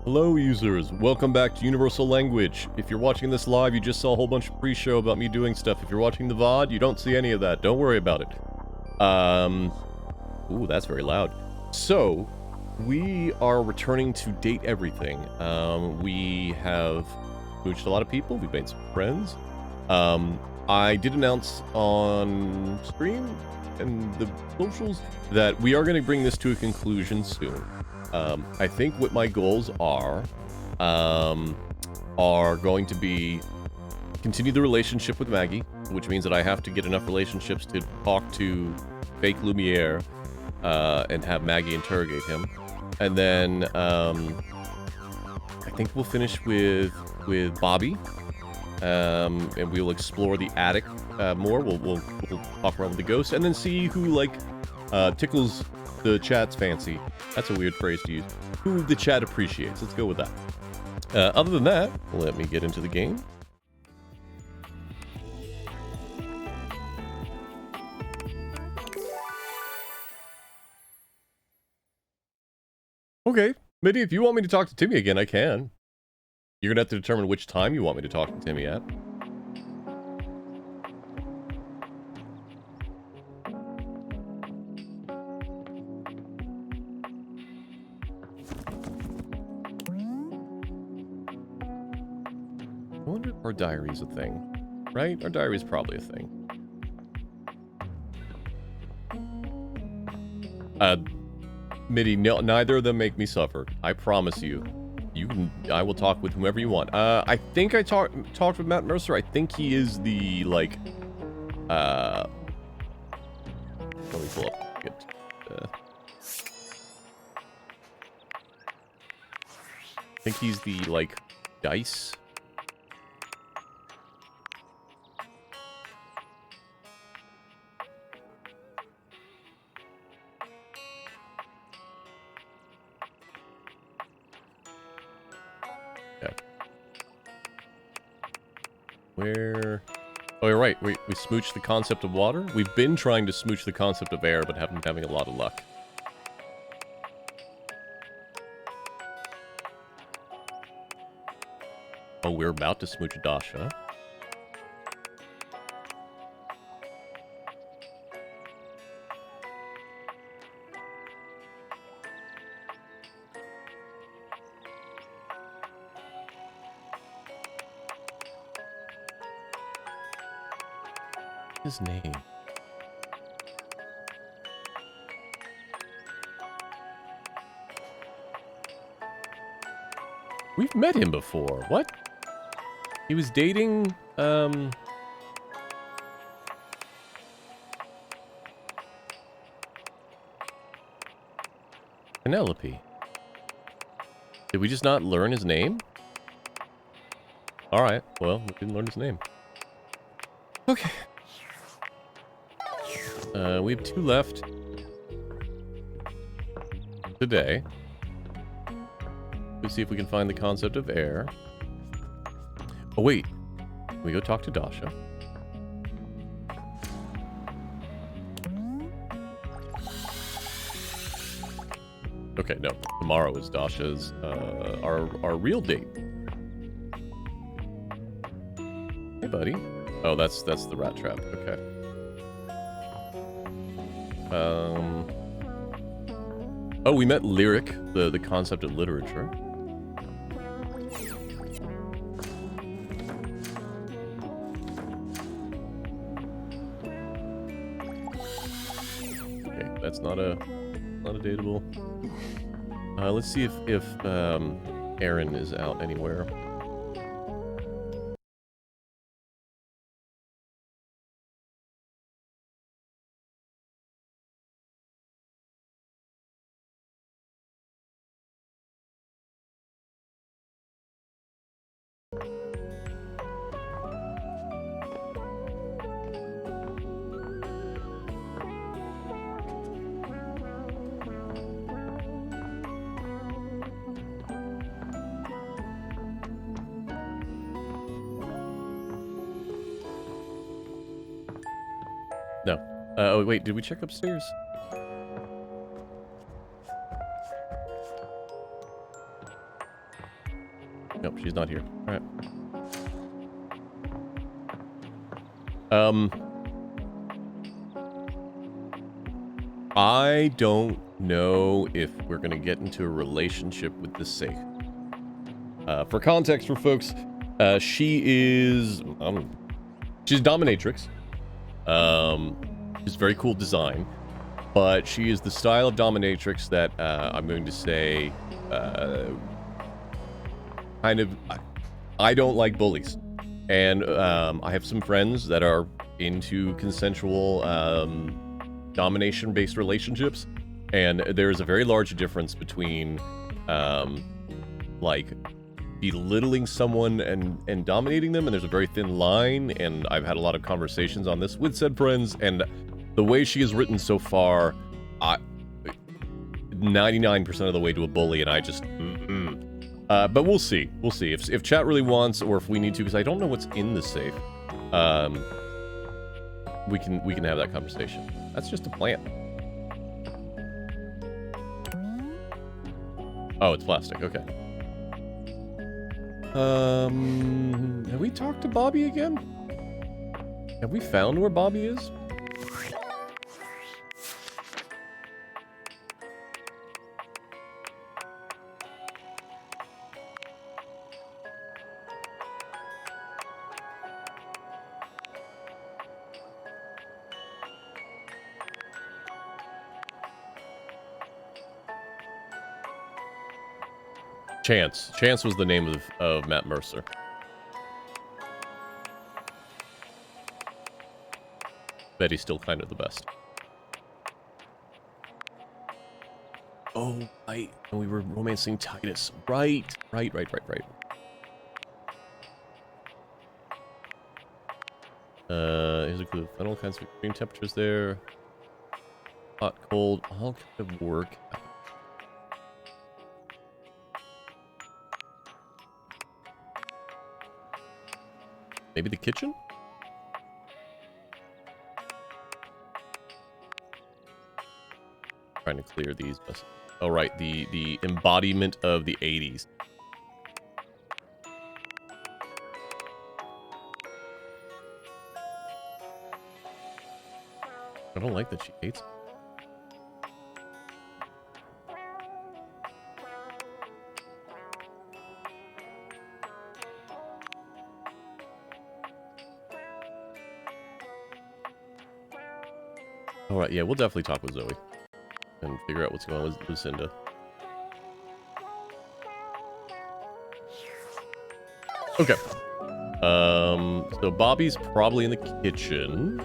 Hello users, welcome back to Universal Language. If you're watching this live, you just saw a whole bunch of pre-show about me doing stuff. If you're watching the VOD, you don't see any of that. Don't worry about it. Ooh, that's very loud. So, we are returning to date everything. We have smooched a lot of people, we've made some friends. I did announce on stream and the socials that we are going to bring this to a conclusion soon. I think what my goals are going to be continue the relationship with Maggie, which means that I have to get enough relationships to talk to fake Lumiere and have Maggie interrogate him. And then I think we'll finish with Bobby, and we'll explore the attic more. We'll talk around with the ghost, and then see who like tickles the chat's fancy. That's a weird phrase to use. Who the chat appreciates. Let's go with that. Other than that, let me get into the game. Okay, Mitty, if you want me to talk to Timmy again, I can. You're gonna have to determine which time you want me to talk to Timmy at. I wonder if our diary's a thing, right? Our diary's probably a thing. Mitty, no, neither of them make me suffer. I promise you. I will talk with whomever you want. I think I talked with Matt Mercer. I think he is the, like, let me pull up. I think he's the, like, dice. Where... Oh, you're right. We smooched the concept of water. We've been trying to smooch the concept of air, but haven't been having a lot of luck. Oh, we're about to smooch Dasha. His name. We've met him before. What? He was dating, Penelope. Did we just not learn his name? Alright, well, we didn't learn his name. Okay. We have 2 left today. Let's see if we can find the concept of air. Oh, wait. Can we go talk to Dasha? Okay, no. Tomorrow is Dasha's, our real date. Hey, buddy. Oh, that's the rat trap. Okay. Oh, we met Lyric, the concept of literature. Okay, that's not a dateable. Let's see if Aaron is out anywhere. No. Oh, wait, did we check upstairs? Nope, she's not here. All right. I don't know if we're gonna get into a relationship with the safe. For context for folks, she is she's dominatrix. She's very cool design, but she is the style of dominatrix that I'm going to say kind of I don't like bullies, and I have some friends that are into consensual domination-based relationships, and there is a very large difference between like belittling someone and dominating them, and there's a very thin line, and I've had a lot of conversations on this with said friends, and the way she is written so far, 99% of the way to a bully, and I just but we'll see if chat really wants, or if we need to, because I don't know what's in the safe. We can have that conversation. That's just a plan. Oh, it's plastic. Okay. Have we talked to Bobby again? Have we found where Bobby is? Chance. Chance was the name of Matt Mercer. Betty's still kind of the best. Oh, right. And we were romancing Titus. Right. Here's a clue. All kinds of extreme temperatures there. Hot, cold, all kind of work. Maybe the kitchen? Trying to clear these. Oh, right. The embodiment of the 80s. I don't like that she hates it. Alright, yeah, we'll definitely talk with Zoe. And figure out what's going on with Lucinda. Okay. So Bobby's probably in the kitchen.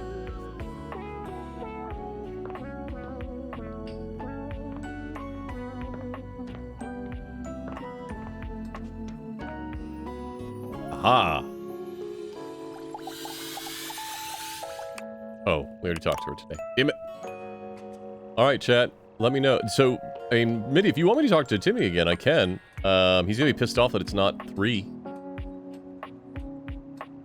Aha! Oh, we already talked to her today. Damn it. Alright, chat. Let me know. So, I mean, Mitty, if you want me to talk to Timmy again, I can. He's gonna be pissed off that it's not 3.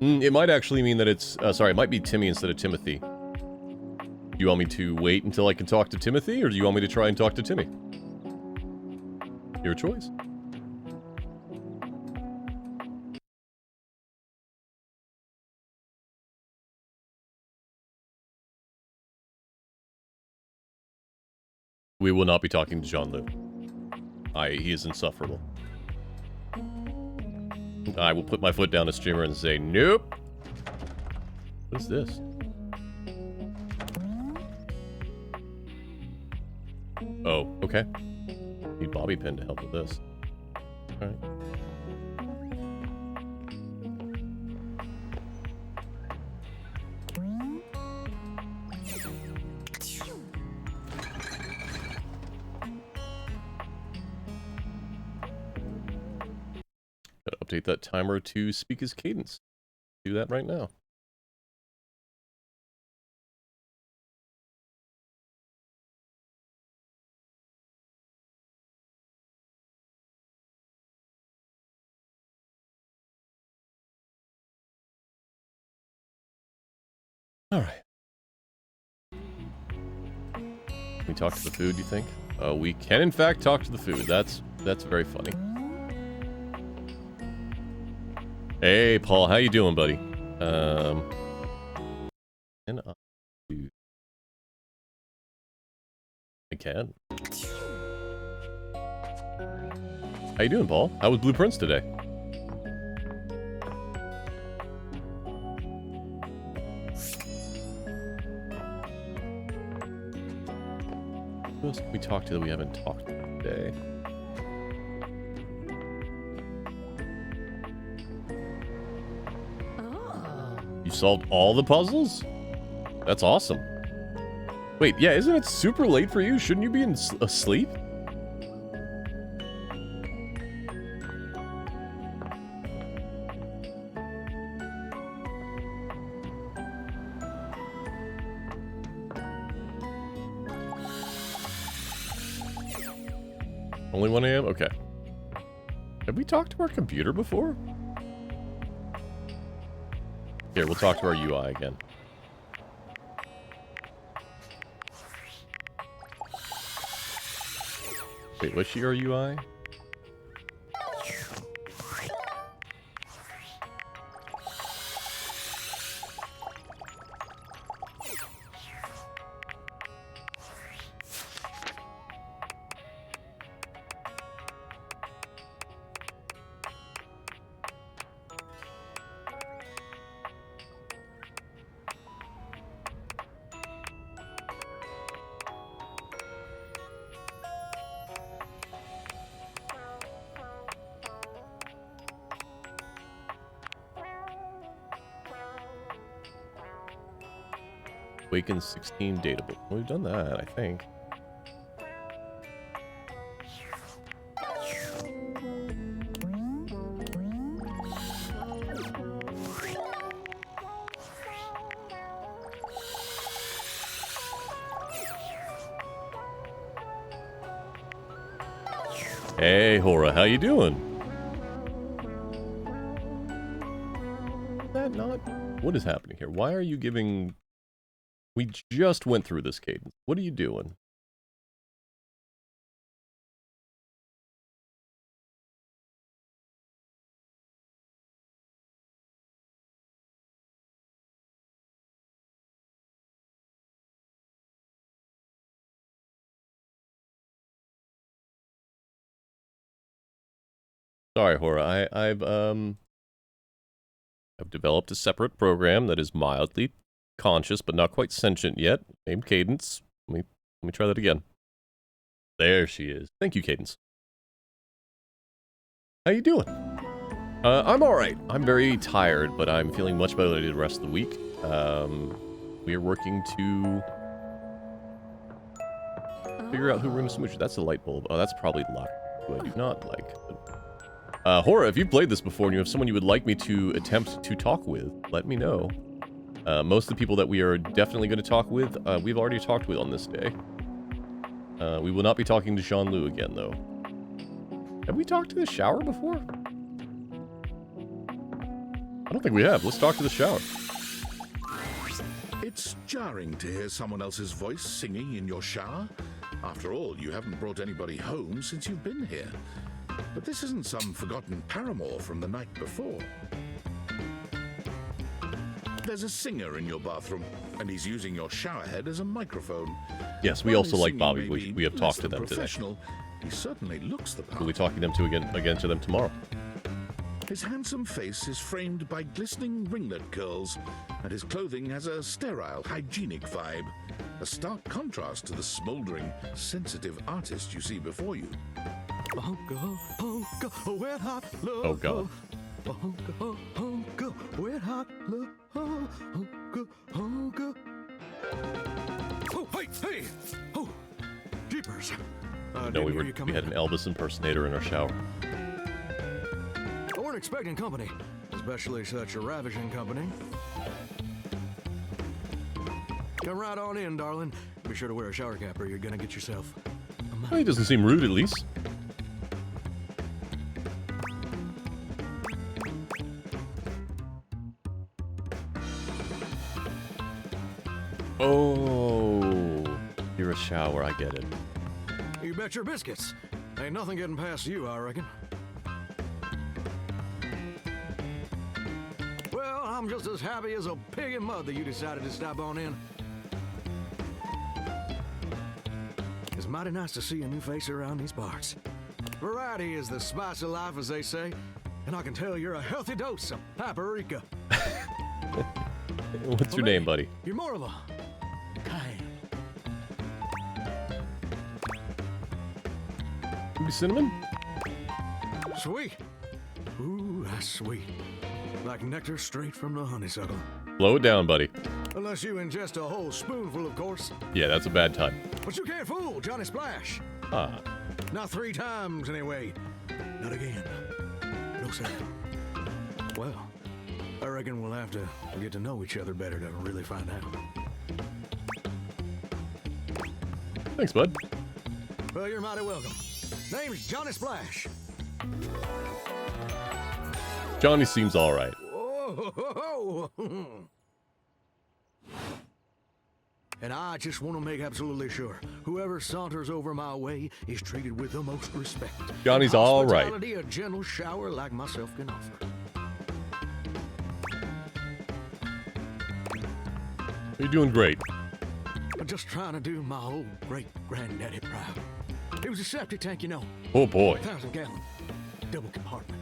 It might actually mean that it's... sorry, it might be Timmy instead of Timothy. Do you want me to wait until I can talk to Timothy, or do you want me to try and talk to Timmy? Your choice. We will not be talking to Jean-Luc. He is insufferable. I will put my foot down as streamer and say, nope. What is this? Oh, okay. Need bobby pin to help with this. Alright. Gotta update that timer to speak as cadence. Do that right now. All right. Can we talk to the food, you think? We can, in fact, talk to the food. That's very funny. Hey, Paul, how you doing, buddy? Can I do... I can. How you doing, Paul? How was Blueprints today? Who else can we talk to that we haven't talked to today? You solved all the puzzles? That's awesome. Wait, yeah, isn't it super late for you? Shouldn't you be asleep? Only 1 a.m.? Okay. Have we talked to our computer before? Here, we'll talk to our UI again. Wait, was she our UI? Awaken 16 Datable. Well, we've done that, I think. Hey, Hora, how you doing? Is that not... What is happening here? Why are you giving... We just went through this, Cadence. What are you doing? Sorry, Hora. I've developed a separate program that is mildly conscious, but not quite sentient yet, named Cadence. Let me try that again. There she is. Thank you, Cadence. How you doing? I'm alright. I'm very tired, but I'm feeling much better than I did the rest of the week. We are working to figure out who we're going to smooch. That's a light bulb. Oh, that's probably luck, who I do not like. Hora, if you've played this before and you have someone you would like me to attempt to talk with, let me know. Most of the people that we are definitely going to talk with, we've already talked with on this day. We will not be talking to Sean Liu again, though. Have we talked to the shower before? I don't think we have. Let's talk to the shower. It's jarring to hear someone else's voice singing in your shower. After all, you haven't brought anybody home since you've been here. But this isn't some forgotten paramour from the night before. There's a singer in your bathroom, and he's using your showerhead as a microphone. Yes, we also like Bobby. We have talked to them today. He certainly looks the part. We'll be talking them to again to them tomorrow. His handsome face is framed by glistening ringlet curls, and his clothing has a sterile, hygienic vibe. A stark contrast to the smoldering, sensitive artist you see before you. Oh God. Oh, hey! Oh, jeepers. No, we had an Elvis impersonator in our shower. I weren't expecting company, especially such a ravishing company. Come right on in, darling. Be sure to wear a shower cap or you're gonna get yourself a Well, he doesn't seem rude, at least. Oh, you're a shower, I get it. You bet your biscuits. Ain't nothing getting past you, I reckon. I'm just as happy as a pig in mud that you decided to stop on in. It's mighty nice to see a new face around these parts. Variety is the spice of life, as they say, and I can tell you're a healthy dose of paprika. What's your name, buddy? You're more of a cayenne. Maybe cinnamon? Sweet. Ooh, that's sweet. Like nectar straight from the honeysuckle. Blow it down, buddy. Unless you ingest a whole spoonful, of course. Yeah, that's a bad time. But you can't fool Johnny Splash. Ah. Not 3 times, anyway. Not again. No, sir. Well, I reckon we'll have to get to know each other better to really find out. Thanks, bud. Well, you're mighty welcome. Name's Johnny Splash. Johnny seems all right. Whoa. And I just want to make absolutely sure whoever saunters over my way is treated with the most respect. Johnny's all right. Hospitality, a gentle shower like myself can offer. You're doing great. I'm just trying to do my old great-granddaddy proud. It was a septic tank, you know. Oh, boy. 1,000-gallon, double compartment.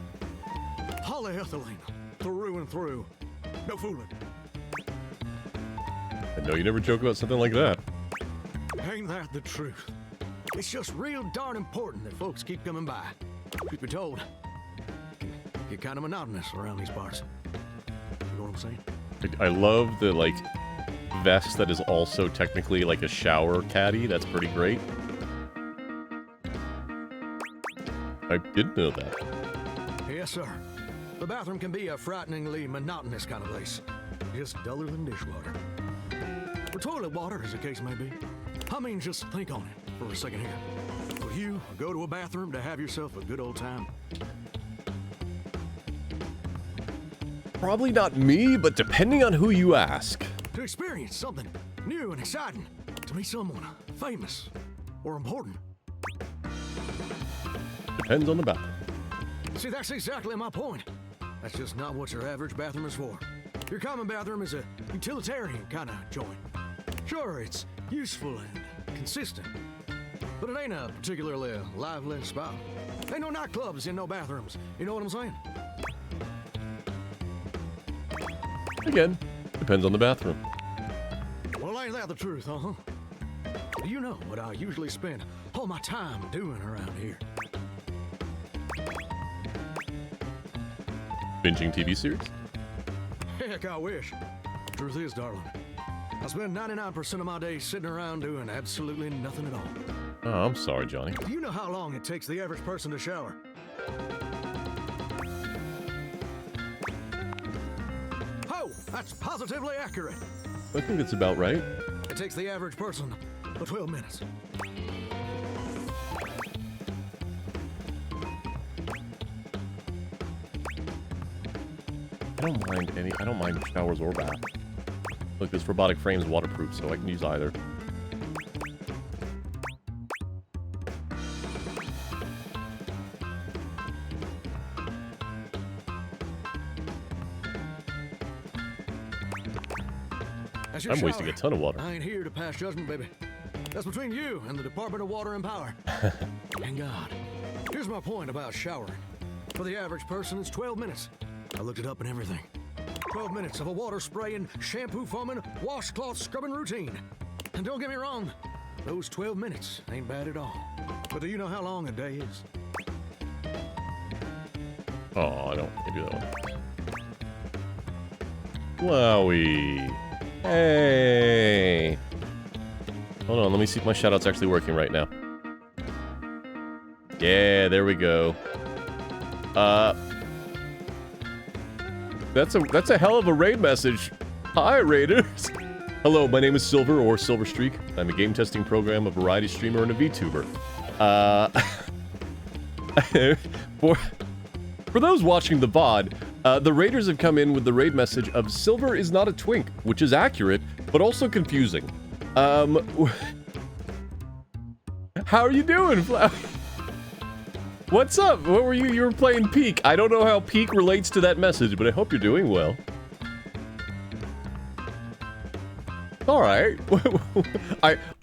Polyethylene, through and through. No fooling. I know you never joke about something like that. Ain't that the truth? It's just real darn important that folks keep coming by. Truth be told, get kind of monotonous around these parts. You know what I'm saying? I love the, like, vest that is also technically like a shower caddy. That's pretty great. I didn't know that. Yes, sir. The bathroom can be a frighteningly monotonous kind of place. Just duller than dishwater. Or toilet water, as the case may be. I mean, just think on it for a second here. Will you go to a bathroom to have yourself a good old time? Probably not me, but depending on who you ask. To experience something new and exciting. To meet someone famous or important. Depends on the bathroom. See, that's exactly my point. That's just not what your average bathroom is for. Your common bathroom is a utilitarian kind of joint. Sure, it's useful and consistent, but it ain't a particularly lively spot. Ain't no nightclubs in no bathrooms. You know what I'm saying? Again, depends on the bathroom. Well, ain't that the truth, huh? Do you know what I usually spend all my time doing around here? Binging TV series? Heck, I wish. Truth is, darling, I spend 99% of my day sitting around doing absolutely nothing at all. Oh, I'm sorry, Johnny. Do you know how long it takes the average person to shower? Oh, that's positively accurate. I think that's about right. It takes the average person 12 minutes. I don't mind showers or bath. Look, this robotic frame's waterproof, so I can use either. I'm wasting a ton of water. I ain't here to pass judgment, baby. That's between you and the Department of Water and Power. And God. Here's my point about showering. For the average person, it's 12 minutes. I looked it up and everything. 12 minutes of a water spraying, shampoo foaming, washcloth scrubbing routine. And don't get me wrong, those 12 minutes ain't bad at all. But do you know how long a day is? Oh, I don't want to do that one. Wowie. Hey. Hold on, let me see if my shoutouts actually working right now. Yeah, there we go. That's a hell of a raid message. Hi, Raiders. Hello, my name is Silver, or Silver Streak. I'm a game testing program, a variety streamer, and a VTuber. For those watching the VOD, the Raiders have come in with the raid message of Silver is not a twink, which is accurate, but also confusing. How are you doing, Flower? What's up? What were you? You were playing Peak. I don't know how Peak relates to that message, but I hope you're doing well. all right.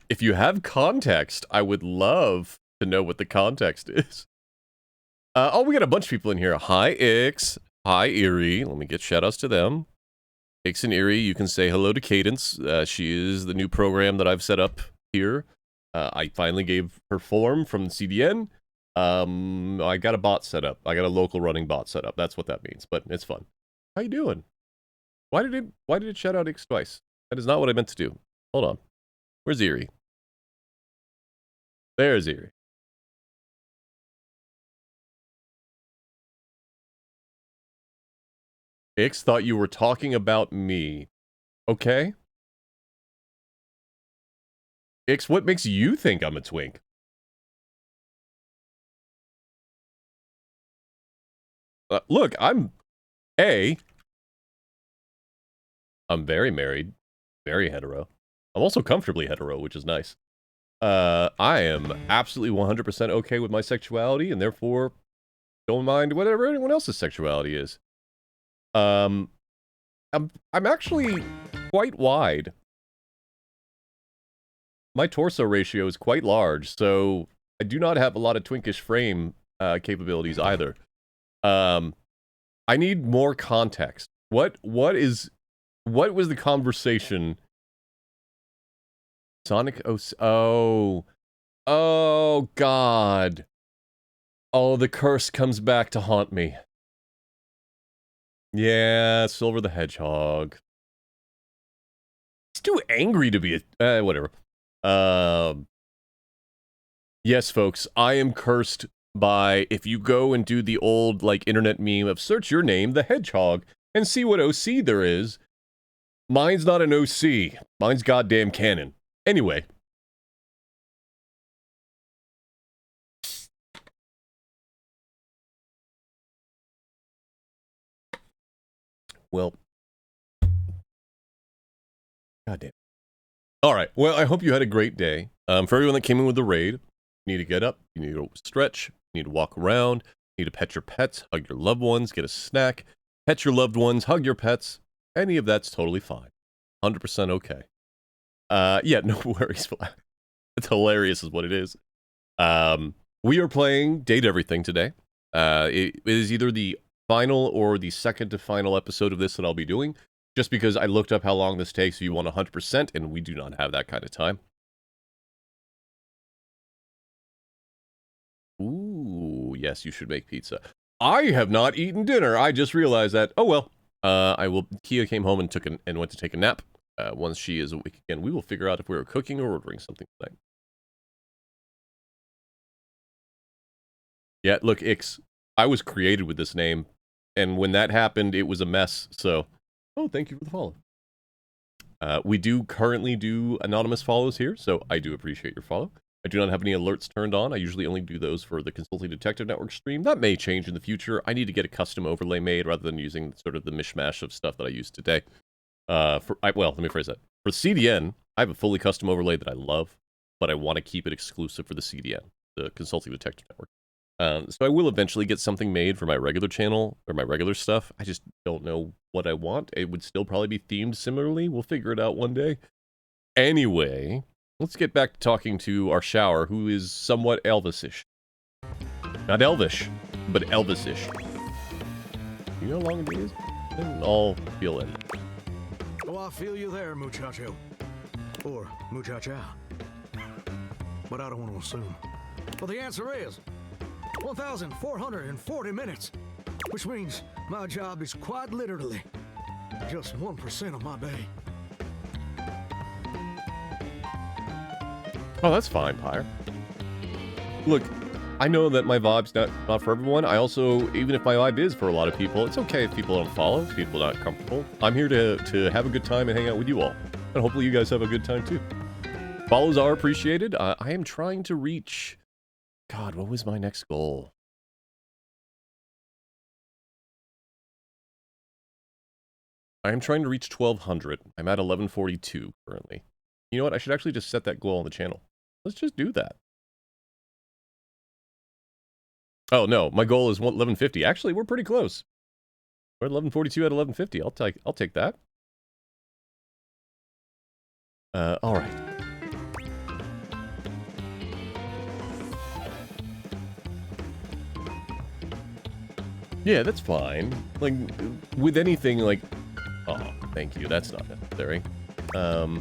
If you have context, I would love to know what the context is. Oh, we got a bunch of people in here. Hi, Ix. Hi, Erie. Let me get shoutouts to them. Ix and Erie, you can say hello to Cadence. She is the new program that I've set up here. I finally gave her form from the CDN. I got a bot set up. I got a local running bot set up. That's what that means, but it's fun. How you doing? Why did it shout out Ix twice? That is not what I meant to do. Hold on. Where's Erie? There's Erie. Ix thought you were talking about me. Okay. Ix, what makes you think I'm a twink? Look, I'm very married, very hetero. I'm also comfortably hetero, which is nice. I am absolutely 100% okay with my sexuality, and therefore don't mind whatever anyone else's sexuality is. I'm actually quite wide. My torso ratio is quite large, so I do not have a lot of twinkish frame capabilities either. I need more context. What was the conversation? Sonic oh God. Oh, the curse comes back to haunt me. Yeah, Silver the Hedgehog. He's too angry to be a whatever. Yes, folks, I am cursed by, if you go and do the old, like, internet meme of search your name, the Hedgehog, and see what OC there is. Mine's not an OC. Mine's goddamn canon. Anyway. Well. Goddamn. Alright, well, I hope you had a great day. For everyone that came in with the raid, you need to get up, you need to stretch, you need to walk around, you need to pet your pets, hug your loved ones, get a snack, pet your loved ones, hug your pets. Any of that's totally fine. 100% okay. Yeah, no worries. It's hilarious is what it is. We are playing Date Everything today. It is either the final or the second to final episode of this that I'll be doing, just because I looked up how long this takes if you want 100%, and we do not have that kind of time. Ooh, yes, you should make pizza. I have not eaten dinner. I just realized that. Oh well. Kia came home and went to take a nap. Once she is awake again, we will figure out if we're cooking or ordering something tonight. Yeah, look, Ix, I was created with this name, and when that happened, it was a mess, so... Oh, thank you for the follow. We do currently do anonymous follows here, so I do appreciate your follow. I do not have any alerts turned on. I usually only do those for the Consulting Detective Network stream. That may change in the future. I need to get a custom overlay made rather than using sort of the mishmash of stuff that I use today. Well, let me phrase that. For CDN, I have a fully custom overlay that I love, but I want to keep it exclusive for the CDN, the Consulting Detective Network. So I will eventually get something made for my regular channel, or my regular stuff. I just don't know what I want. It would still probably be themed similarly. We'll figure it out one day. Anyway, let's get back to talking to our shower, who is somewhat Elvis-ish. Not Elvish, but Elvis-ish. You know how long it is? I'll feel it. Oh, I feel you there, muchacho. Or muchacha. But I don't want to assume. Well, the answer is 1,440 minutes, which means my job is quite literally just 1% of my day. Oh, that's fine, Pyre. Look, I know that my vibe's not for everyone. I also, even if my vibe is for a lot of people, it's okay if people don't follow, if people are not comfortable. I'm here to have a good time and hang out with you all. And hopefully you guys have a good time too. Follows are appreciated. I am trying to reach... God, what was my next goal? I am trying to reach 1,200. I'm at 1142 currently. You know what? I should actually just set that goal on the channel. Let's just do that. Oh, no. My goal is 1150. Actually, we're pretty close. We're at 1142 at 1150. I'll take that. All right. Yeah, that's fine. Like, with anything, like... Oh, thank you. That's not necessary. But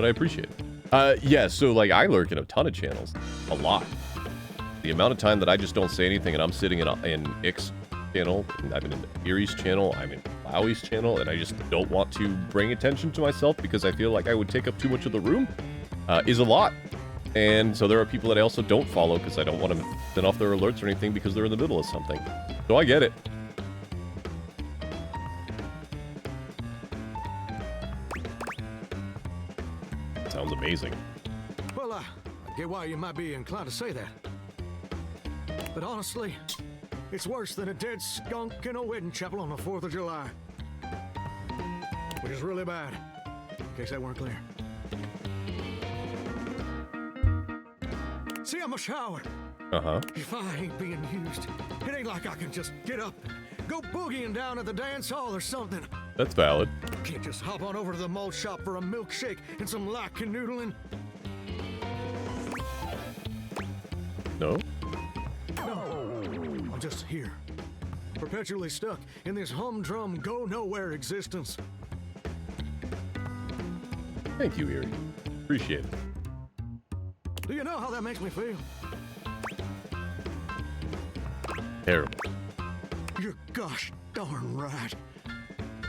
I appreciate it. Yeah, so, like, I lurk in a ton of channels. A lot. The amount of time that I just don't say anything and I'm sitting in Ix channel, and I've been in Erie's channel, I'm in Flowey's channel, and I just don't want to bring attention to myself because I feel like I would take up too much of the room, is a lot. And so there are people that I also don't follow because I don't want to send off their alerts or anything because they're in the middle of something. So I get it. Sounds amazing. Well, I get why you might be inclined to say that. But honestly, it's worse than a dead skunk in a wedding chapel on the 4th of July. Which is really bad, in case that weren't clear. See, I'm a shower. Uh-huh. If I ain't being used, it ain't like I can just get up and go boogieing down at the dance hall or something. That's valid. Can't just hop on over to the malt shop for a milkshake and some light canoodling. No? No, I'm just here, perpetually stuck in this humdrum go-nowhere existence. Thank you, Erie. Appreciate it. Do you know how that makes me feel? Terrible. You're gosh darn right.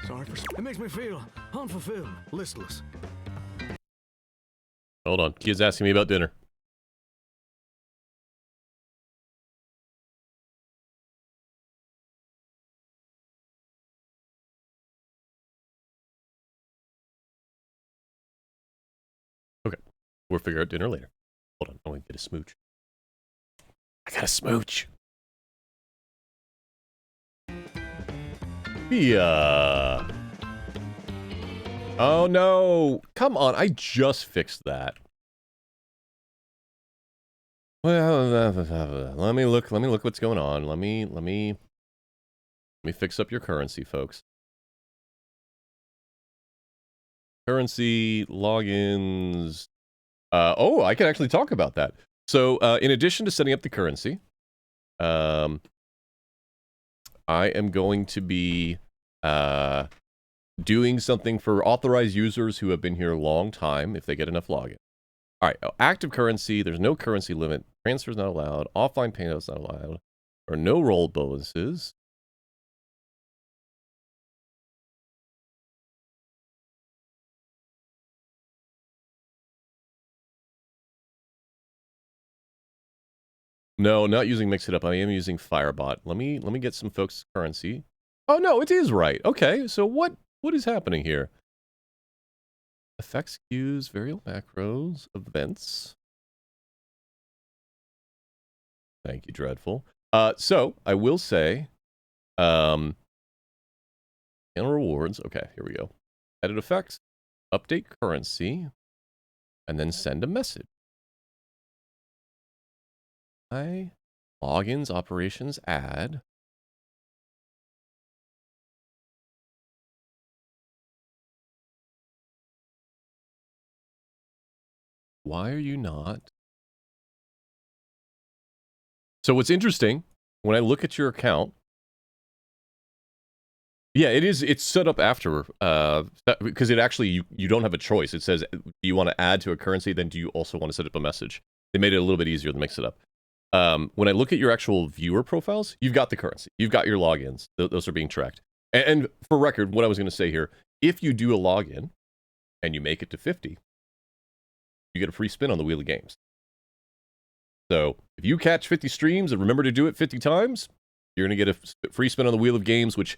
Sorry for... It makes me feel unfulfilled, listless. Hold on. Kid's asking me about dinner. Okay. We'll figure out dinner later. Hold on. I want to get a smooch. I got a smooch. Yeah. Oh no. Come on. I just fixed that. Well, let me look what's going on. Let me fix up your currency, folks. Currency logins. Oh, I can actually talk about that. So, in addition to setting up the currency, I am going to be doing something for authorized users who have been here a long time if they get enough login. All right, active currency, there's no currency limit. Transfers not allowed. Offline payouts not allowed. Or no roll bonuses. No, not using Mix It Up. I am using Firebot. Let me get some folks' currency. Oh no, it is right. Okay, so what is happening here? Effects cues, variable macros, events. Thank you, Dreadful. So I will say, channel rewards. Okay, here we go. Edit effects, update currency, and then send a message. Logins, operations, add. Why are you not? So what's interesting, when I look at your account, yeah, it's set up after, because it actually, you don't have a choice. It says, do you want to add to a currency, then do you also want to set up a message? They made it a little bit easier to mix it up. When I look at your actual viewer profiles, you've got the currency. You've got your logins. Those are being tracked. And for record, what I was going to say here, if you do a login and you make it to 50, you get a free spin on the Wheel of Games. So if you catch 50 streams and remember to do it 50 times, you're going to get a free spin on the Wheel of Games, which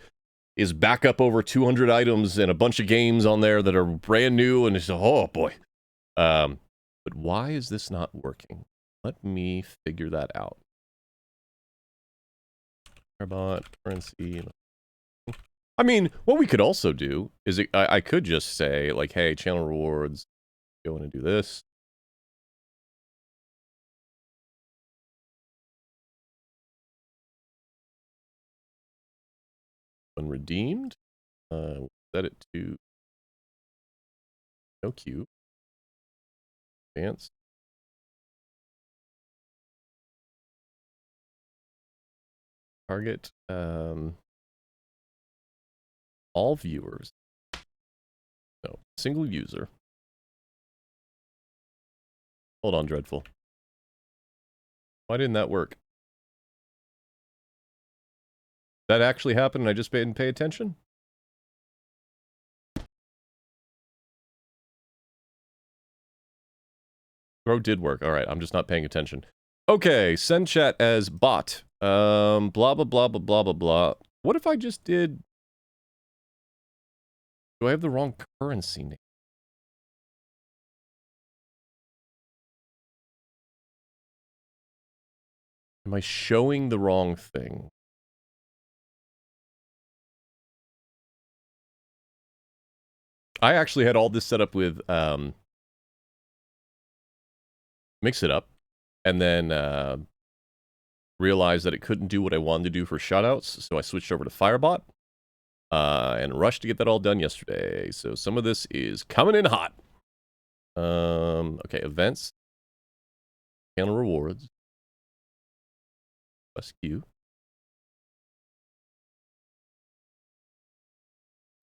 is back up over 200 items and a bunch of games on there that are brand new. And it's, oh boy. But why is this not working? Let me figure that out. Firebot, currency. I mean, what we could also do is I could just say, like, hey, channel rewards, go in and do this. When redeemed, set it to No cube. Advance. Target. All viewers. No. Single user. Hold on, Dreadful. Why didn't that work? That actually happened and I just didn't pay attention? Throw did work. Alright, I'm just not paying attention. Okay, send chat as bot. Blah, blah, blah, blah, blah, blah, blah. What if I just did... Do I have the wrong currency name? Am I showing the wrong thing? I actually had all this set up with Mix It Up, and then realized that it couldn't do what I wanted to do for shoutouts, so I switched over to Firebot and rushed to get that all done yesterday. So some of this is coming in hot. Okay, events, channel rewards, quest queue.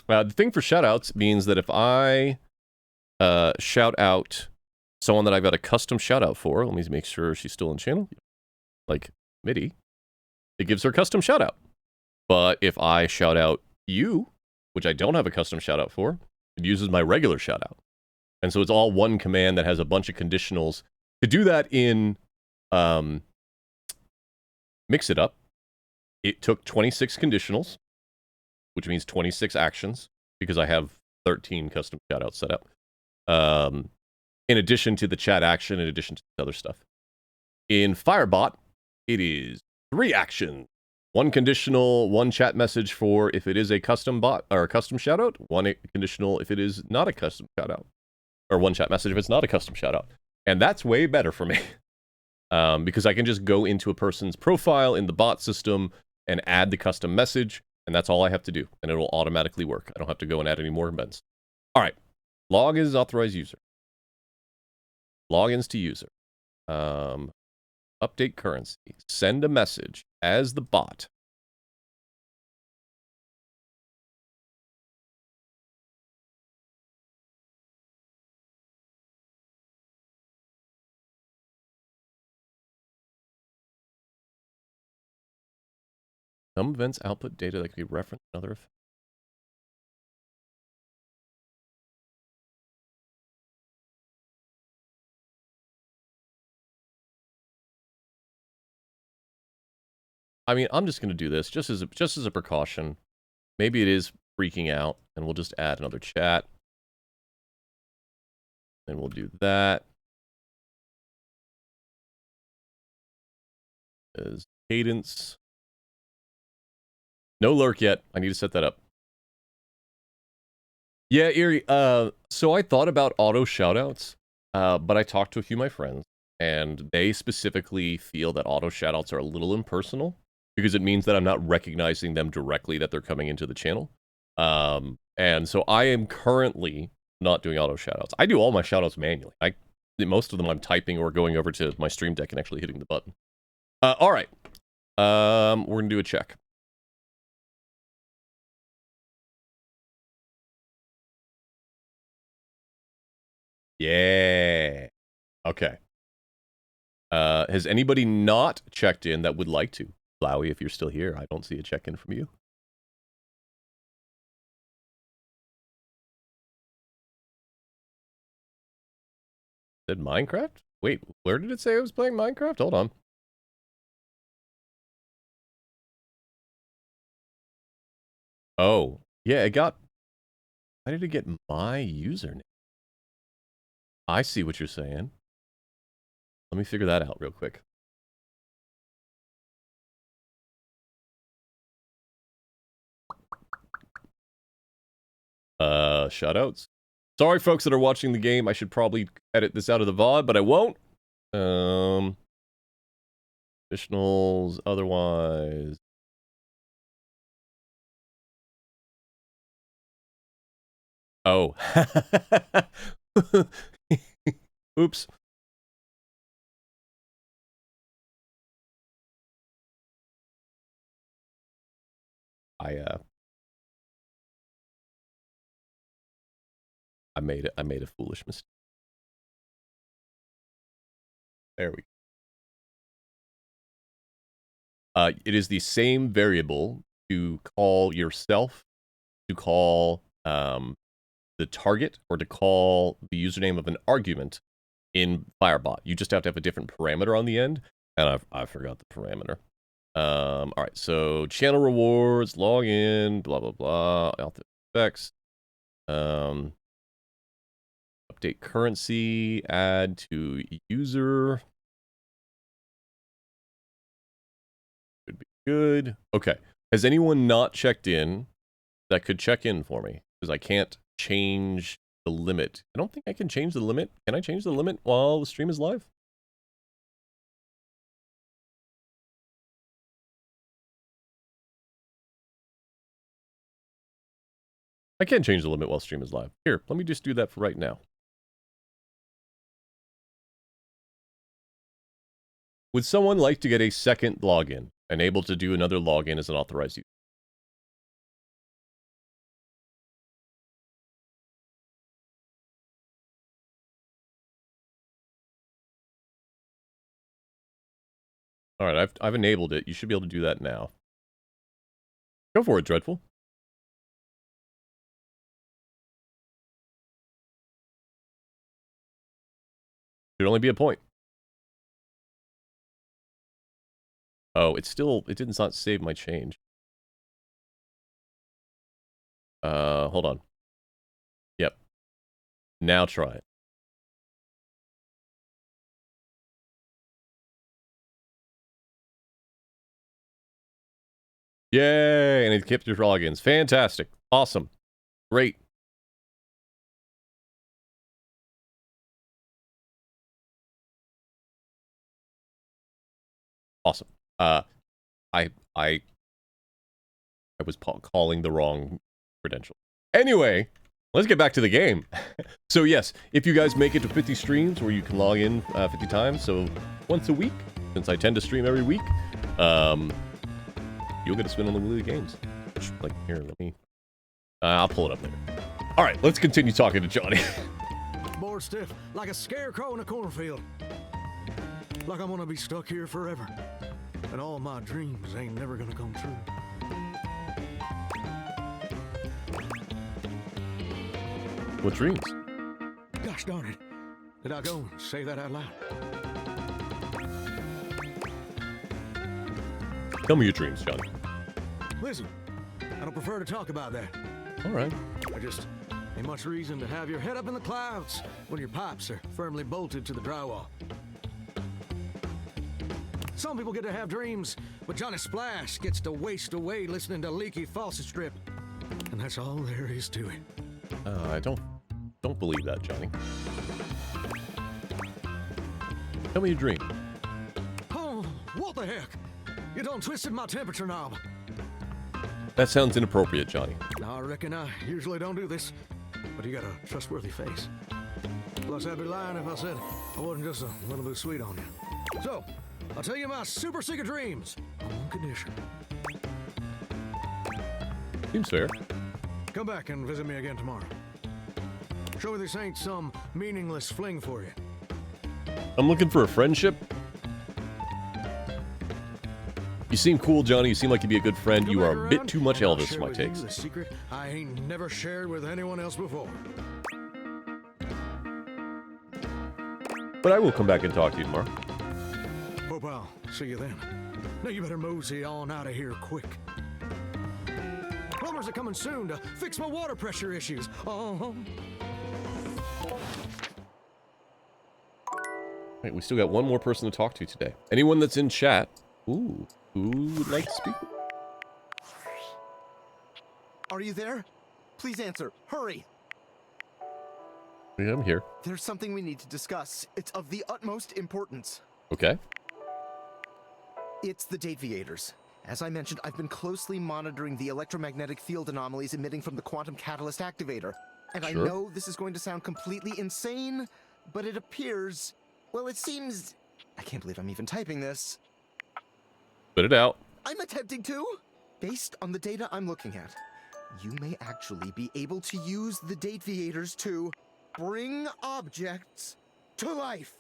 The thing for shoutouts means that if I shout out someone that I've got a custom shoutout for, let me make sure she's still in channel, like MIDI, it gives her a custom shoutout. But if I shout out you, which I don't have a custom shoutout for, it uses my regular shoutout. And so it's all one command that has a bunch of conditionals. To do that in Mix It Up, it took 26 conditionals, which means 26 actions, because I have 13 custom shoutouts set up. In addition to the chat action, in addition to other stuff. In Firebot, it is 3 actions. 1 conditional, 1 chat message for if it is a custom bot or a custom shoutout, 1 conditional if it is not a custom shoutout, or 1 chat message if it's not a custom shoutout. And that's way better for me. Because I can just go into a person's profile in the bot system and add the custom message, and that's all I have to do, and it will automatically work. I don't have to go and add any more events. All right, log is authorized user. Logins to user. Update currency. Send a message as the bot. Some events output data that can be referenced in other effects. I mean, I'm just going to do this just as a precaution. Maybe it is freaking out, and we'll just add another chat. And we'll do that. As cadence. No lurk yet. I need to set that up. Yeah, Eerie. So I thought about auto shoutouts, but I talked to a few of my friends, and they specifically feel that auto shoutouts are a little impersonal because it means that I'm not recognizing them directly that they're coming into the channel. And so I am currently not doing auto shoutouts. I do all my shoutouts manually. Most of them I'm typing or going over to my Stream Deck and actually hitting the button. All right. We're gonna do a check. Yeah. Okay. Has anybody not checked in that would like to? Flowey, if you're still here, I don't see a check-in from you. Said Minecraft? Wait, where did it say I was playing Minecraft? Hold on. Oh, yeah, it got... Why did it get my username? I see what you're saying. Let me figure that out real quick. Shoutouts. Sorry, folks that are watching the game. I should probably edit this out of the VOD, but I won't. Additionals, otherwise. Oh. Oops. I made a foolish mistake. There we go. It is the same variable to call yourself, to call the target, or to call the username of an argument in Firebot. You just have to have a different parameter on the end, and I forgot the parameter. All right, so channel rewards, login, blah blah blah, auth effects, update currency, add to user. Could be good. Okay, has anyone not checked in that could check in for me? Because I can't change the limit. I don't think I can change the limit. Can I change the limit while the stream is live? I can change the limit while stream is live. Here, let me just do that for right now. Would someone like to get a second login and able to do another login as an authorized user? All right, I've enabled it. You should be able to do that now. Go for it, Dreadful. Should only be a point. Oh, it did not save my change. Hold on. Yep. Now try it. Yay! And it kept your logins. Fantastic. Awesome. Great. Awesome. I was calling the wrong credential. Anyway, let's get back to the game. So yes, if you guys make it to 50 streams where you can log in 50 times, so once a week, since I tend to stream every week, you'll get to spin on the Wheel of Games. Which, like, here, let me... I'll pull it up later. All right, let's continue talking to Johnny. Bored stiff, like a scarecrow in a cornfield. Like I'm gonna be stuck here forever. And all my dreams ain't never gonna come true. What dreams? Gosh darn it. Did I go and say that out loud? Tell me your dreams, Johnny. Listen, I don't prefer to talk about that. All right. I just ain't much reason to have your head up in the clouds when your pipes are firmly bolted to the drywall. Some people get to have dreams, but Johnny Splash gets to waste away listening to Leaky Faucet Strip. And that's all there is to it. I don't believe that, Johnny. Tell me your dream. Oh, what the heck? You done twisted my temperature knob. That sounds inappropriate, Johnny. I reckon I usually don't do this, but you got a trustworthy face. Plus, I'd be lying if I said I wasn't just a little bit sweet on you. So, I'll tell you my super secret dreams on one condition. Seems fair. Come back and visit me again tomorrow. Show me this ain't some meaningless fling for you. I'm looking for a friendship. You seem cool, Johnny. You seem like you'd be a good friend. Come You back are a bit around, too much and I'll Elvis share for my with you taste. the secret I ain't never shared with anyone else before. But I will come back and talk to you tomorrow. Hope I'll see you then. Now you better mosey on out of here quick. Plumbers are coming soon to fix my water pressure issues. Right, we still got one more person to talk to today. Anyone that's in chat, ooh, who would like to speak? Are you there? Please answer. Hurry! Yeah, I'm here. There's something we need to discuss. It's of the utmost importance. Okay. It's the Dateviators. As I mentioned, I've been closely monitoring the electromagnetic field anomalies emitting from the quantum catalyst activator. And Sure. I know this is going to sound completely insane, but it appears, well, it seems, I can't believe I'm even typing this. Spit it out. I'm attempting to. Based on the data I'm looking at, you may actually be able to use the Dateviators to bring objects to life.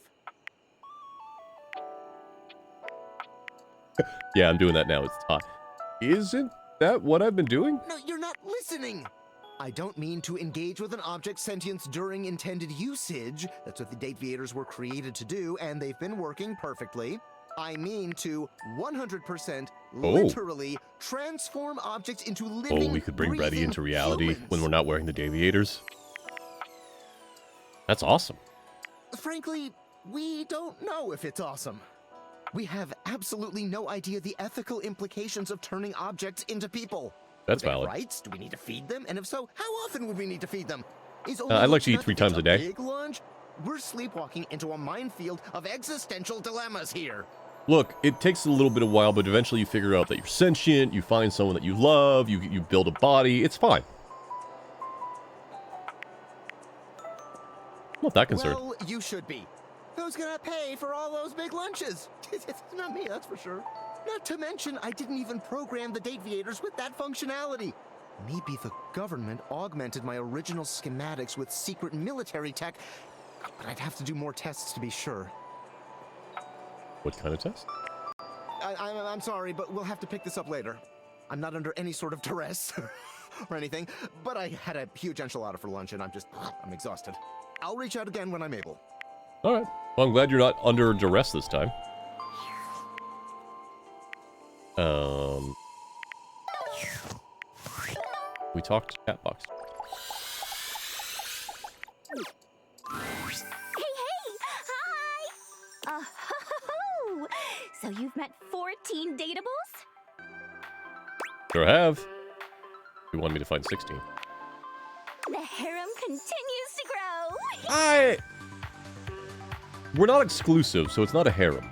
Yeah, I'm doing that now. It's hot. Isn't that what I've been doing? No, you're not listening. I don't mean to engage with an object's sentience during intended usage. That's what the Dateviators were created to do, and they've been working perfectly. I mean to 100% literally transform objects into living, Oh, we could bring Brady breathing into reality humans. when we're not wearing the Daviators. That's awesome. Frankly, we don't know if it's awesome. We have absolutely no idea the ethical implications of turning objects into people. That's Do they have valid. rights? Do we need to feed them? And if so, how often would we need to feed them? Is I'd like to eat Overwatch 3 not times a day. Big lunch? We're sleepwalking into a minefield of existential dilemmas here. Look, it takes a little bit of while, but eventually you figure out that you're sentient, you find someone that you love, you build a body, it's fine. I'm not that concerned. Well, you should be. Who's gonna pay for all those big lunches? It's not me, that's for sure. Not to mention, I didn't even program the Dateviators with that functionality. Maybe the government augmented my original schematics with secret military tech, but I'd have to do more tests to be sure. What kind of test? I'm sorry, but we'll have to pick this up later. I'm not under any sort of duress or anything, but I had a huge enchilada for lunch and I'm exhausted. I'll reach out again when I'm able. All right. Well, I'm glad you're not under duress this time. We talked to chat box. Hey, hi! Oh, so you've met 14 datables? Sure have. You want me to find 16? The harem continues to grow. We're not exclusive, so it's not a harem.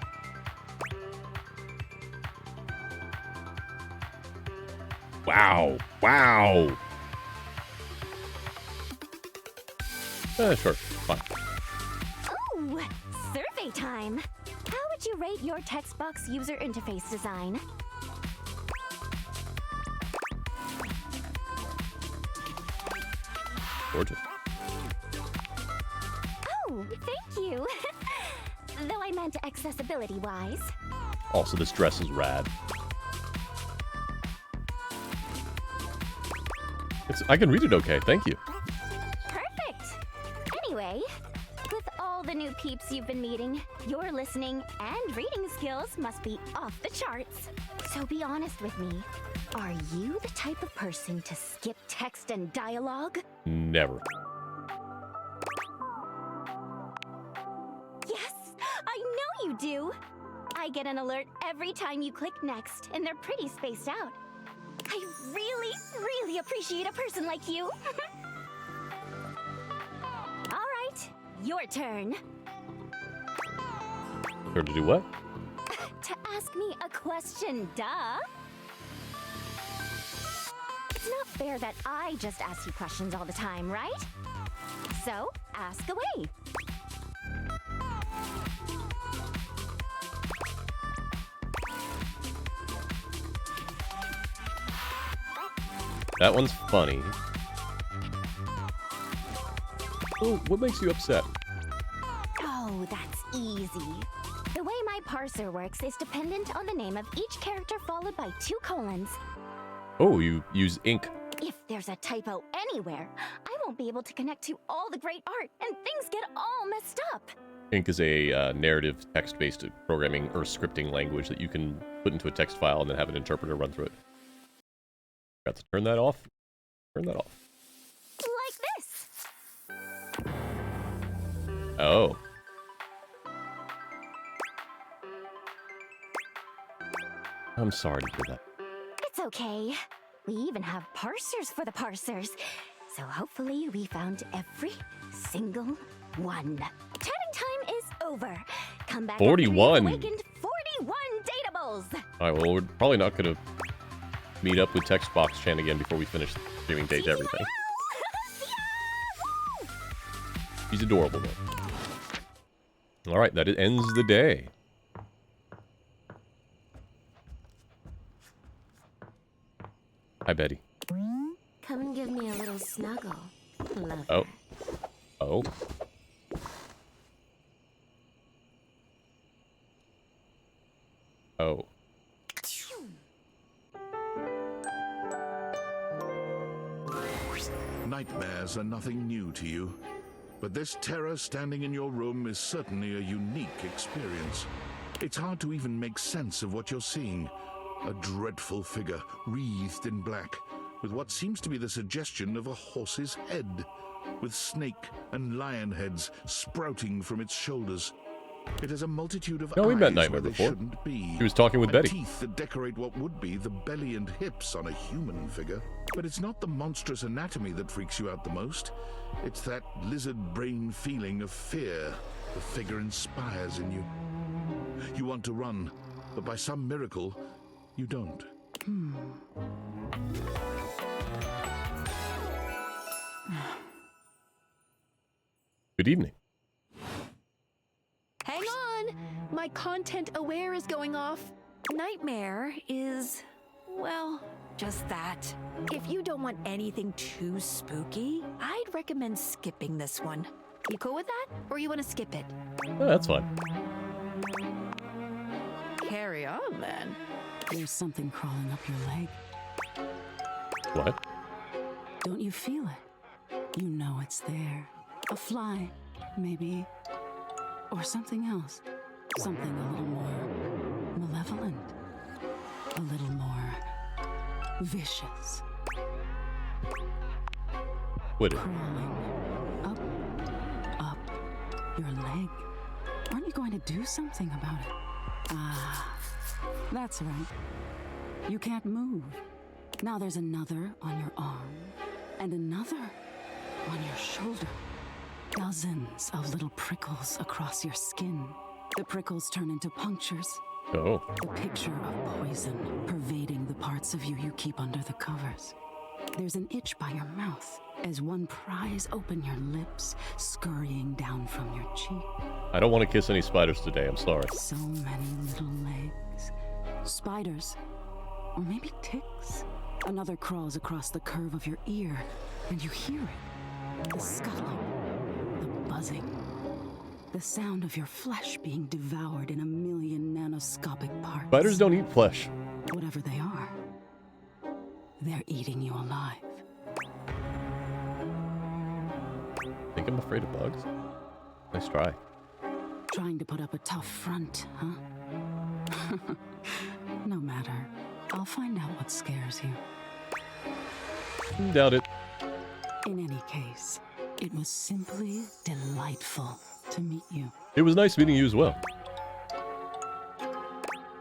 Wow. Wow. Sure. Fine. Oh, survey time. How would you rate your text box user interface design? Gorgeous. Oh, thank you. Though I meant accessibility-wise. Also, this dress is rad. I can read it okay, thank you. Perfect. Anyway, with all the new peeps you've been meeting, your listening and reading skills must be off the charts. So be honest with me. Are you the type of person to skip text and dialogue? Never. Yes, I know you do. I get an alert every time you click next, and they're pretty spaced out. I really, really appreciate a person like you. All right, your turn. Here to do what? To ask me a question, duh. It's not fair that I just ask you questions all the time, right? So, ask away. That one's funny. Oh, what makes you upset? Oh, that's easy. The way my parser works is dependent on the name of each character followed by 2 colons. Oh, you use ink. If there's a typo anywhere, I won't be able to connect to all the great art, and things get all messed up. Ink is a narrative text-based programming or scripting language that you can put into a text file and then have an interpreter run through it. Got to turn that off. Turn that off. Like this. Oh. I'm sorry to hear that. It's okay. We even have parsers for the parsers. So hopefully we found every single one. Chatting time is over. Come back 41. after we've awakened 41 datables. Alright, well, we're probably not going to meet up with Text Box Chan again before we finish streaming Date Everything. She's adorable, though. All right, that ends the day. Hi, Betty. Come and give me a little snuggle. Love Oh. Oh. Oh. Nightmares are nothing new to you, but this terror standing in your room is certainly a unique experience. It's hard to even make sense of what you're seeing. A dreadful figure, wreathed in black, with what seems to be the suggestion of a horse's head, with snake and lion heads sprouting from its shoulders. It has a multitude of No, we met eyes Nightmare where they before. shouldn't be. He was talking with and Betty. teeth that decorate what would be the belly and hips on a human figure. But it's not the monstrous anatomy that freaks you out the most. It's that lizard brain feeling of fear the figure inspires in you. You want to run, but by some miracle, you don't. Good evening. Hang on! My content aware is going off. Nightmare is, well, just that. If you don't want anything too spooky, I'd recommend skipping this one. You cool with that? Or you want to skip it? Oh, that's fine. Carry on then. There's something crawling up your leg. What? Don't you feel it? You know it's there. A fly, maybe. Or something else. Something a little more malevolent. A little more vicious. Quit it. Crawling up your leg. Aren't you going to do something about it? Ah, that's right. You can't move. Now there's another on your arm, and another on your shoulder. Dozens of little prickles across your skin. The prickles turn into punctures. Oh. The picture of poison pervading the parts of you keep under the covers. There's an itch by your mouth as one pries open your lips, scurrying down from your cheek. I don't want to kiss any spiders today. I'm sorry. So many little legs. Spiders. Or maybe ticks. Another crawls across the curve of your ear, and you hear it. The scuttling. The buzzing. The sound of your flesh being devoured in a million nanoscopic parts. Spiders don't eat flesh. Whatever they are, they're eating you alive. Think I'm afraid of bugs? Nice try. Trying to put up a tough front, huh? No matter. I'll find out what scares you. Doubt it. In any case, it was simply delightful to meet you. It was nice meeting you as well.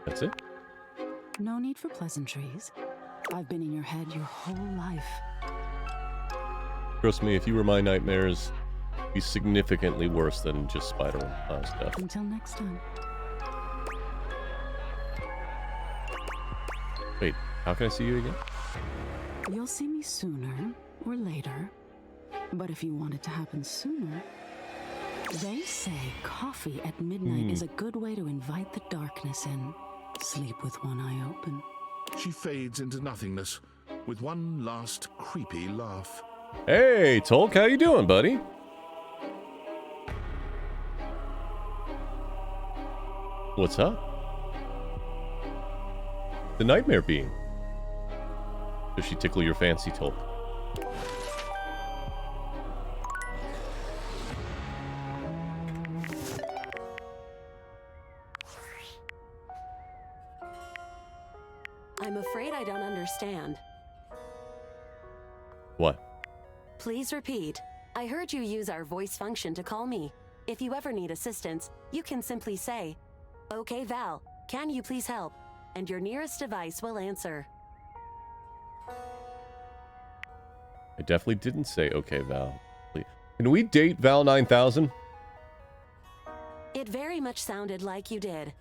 That's it? No need for pleasantries. I've been in your head your whole life. Trust me, if you were my nightmares, it'd be significantly worse than just spider stuff. Until next time. Wait, how can I see you again? You'll see me sooner or later. But if you want it to happen sooner, they say coffee at midnight is a good way to invite the darkness in. Sleep with one eye open. She fades into nothingness with one last creepy laugh. Hey, Tolk, how you doing, buddy? What's up? The nightmare being. Does she tickle your fancy, Tolk? I'm afraid I don't understand. What? Please repeat. I heard you use our voice function to call me. If you ever need assistance, you can simply say, "Okay, Val, can you please help?" And your nearest device will answer. I definitely didn't say, okay, Val. Please. Can we date Val 9000? It very much sounded like you did.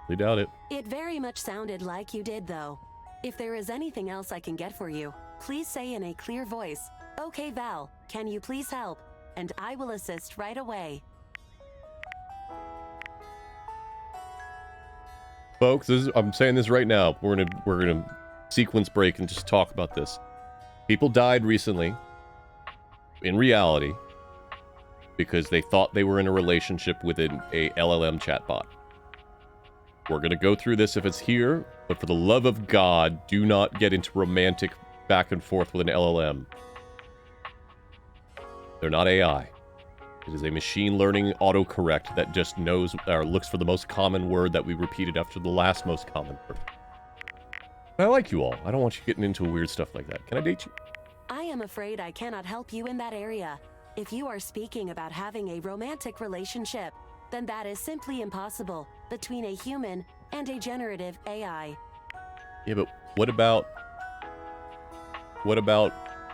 I doubt it. It very much sounded like you did, though. If there is anything else I can get for you, please say in a clear voice, Okay, Val, can you please help? And I will assist right away. Folks, I'm saying this right now. We're gonna sequence break and just talk about this. People died recently, in reality, because they thought they were in a relationship with a LLM chatbot. We're gonna go through this if it's here, but for the love of God, do not get into romantic back and forth with an LLM. They're not AI. It is a machine learning autocorrect that just knows or looks for the most common word that we repeated after the last most common word. I like you all. I don't want you getting into weird stuff like that. Can I date you? I am afraid I cannot help you in that area. If you are speaking about having a romantic relationship, then that is simply impossible between a human and a generative AI. Yeah, but what about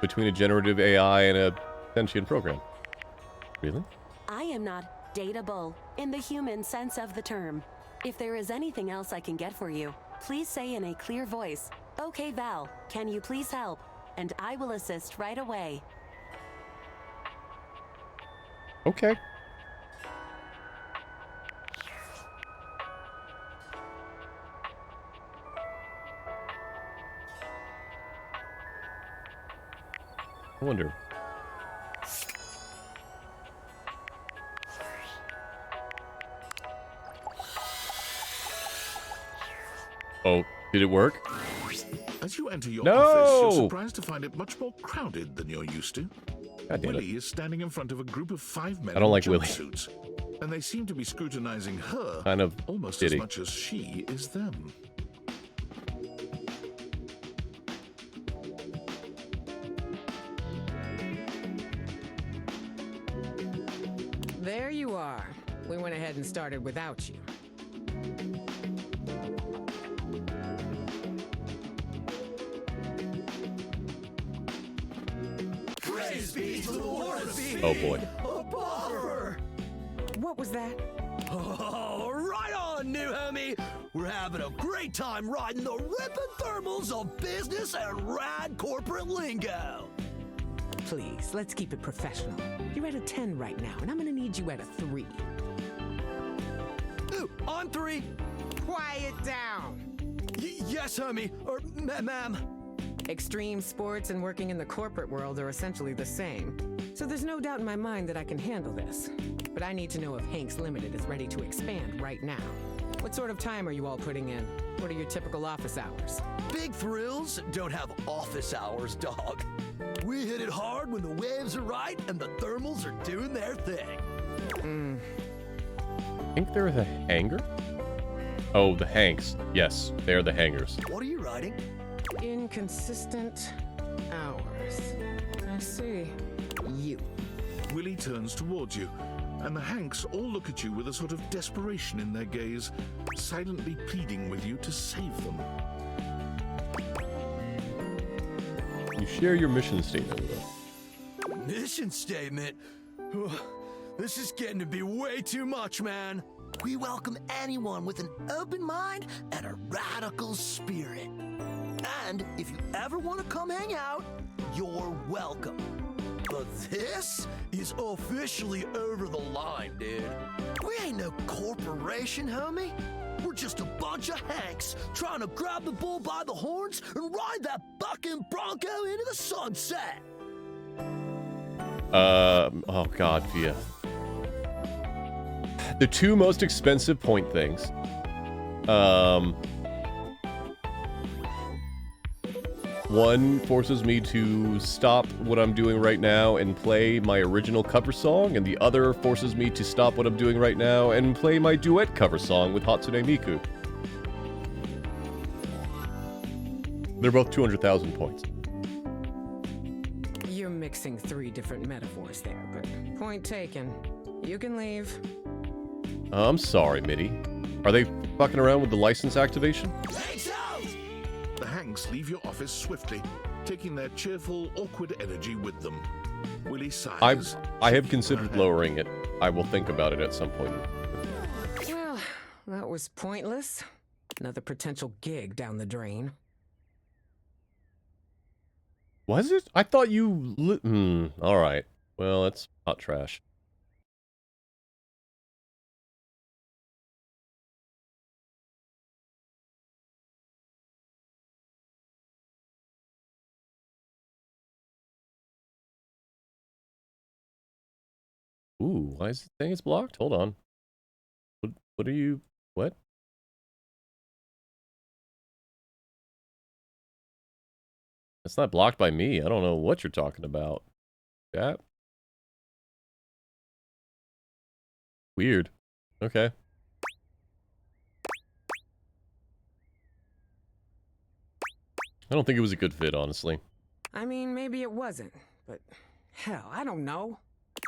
between a generative AI and a sentient program? Really? I am not dateable in the human sense of the term. If there is anything else I can get for you, please say in a clear voice, "Okay, Val, can you please help?" And I will assist right away. Okay. I wonder. Oh, did it work? As you enter your No! office, you're surprised to find it much more crowded than you're used to. God damn it. Willie is standing in front of a group of 5 men I don't in like Willie. jumpsuits, and they seem to be scrutinizing her Kind of almost shitty. as much as she is them. There you are. We went ahead and started without you. Oh boy. What was that? Oh, right on, new homie. We're having a great time riding the ripping thermals of business and rad corporate lingo. Please, let's keep it professional. You're at a 10 right now, and I'm gonna need you at a 3. Ooh, on 3. Quiet down! Yes, homie. Or, ma'am. Extreme sports and working in the corporate world are essentially the same. So there's no doubt in my mind that I can handle this. But I need to know if Hanks Limited is ready to expand right now. What sort of time are you all putting in? What are your typical office hours? Big thrills don't have office hours, dog. We hit it hard when the waves are right and the thermals are doing their thing. I think they're the hangar? Oh, the Hanks. Yes, they're the hangars. What are you riding? Inconsistent hours. I see. You. Willie turns towards you, and the Hanks all look at you with a sort of desperation in their gaze, silently pleading with you to save them. You share your mission statement with us. Mission statement? This is getting to be way too much, man. We welcome anyone with an open mind and a radical spirit. And if you ever want to come hang out, you're welcome. But this is officially over the line, dude. We ain't no corporation, homie. We're just a bunch of Hanks trying to grab the bull by the horns and ride that bucking bronco into the sunset. Oh god, Fia. The two most expensive point things. One forces me to stop what I'm doing right now and play my original cover song, and the other forces me to stop what I'm doing right now and play my duet cover song with Hatsune Miku. They're both 200,000 points. You're mixing 3 different metaphors there, but point taken. You can leave. I'm sorry, Mitty. Are they fucking around with the license activation? The Hanks leave your office swiftly, taking their cheerful, awkward energy with them. Willie sighs. I have considered lowering it. I will think about it at some point. Well, that was pointless. Another potential gig down the drain. Was it? I thought you... alright. Well, that's hot trash. Ooh, why is it saying it's blocked? Hold on. What are you... What? It's not blocked by me. I don't know what you're talking about. Chat? Weird. Okay. I don't think it was a good fit, honestly. I mean, maybe it wasn't, but hell, I don't know.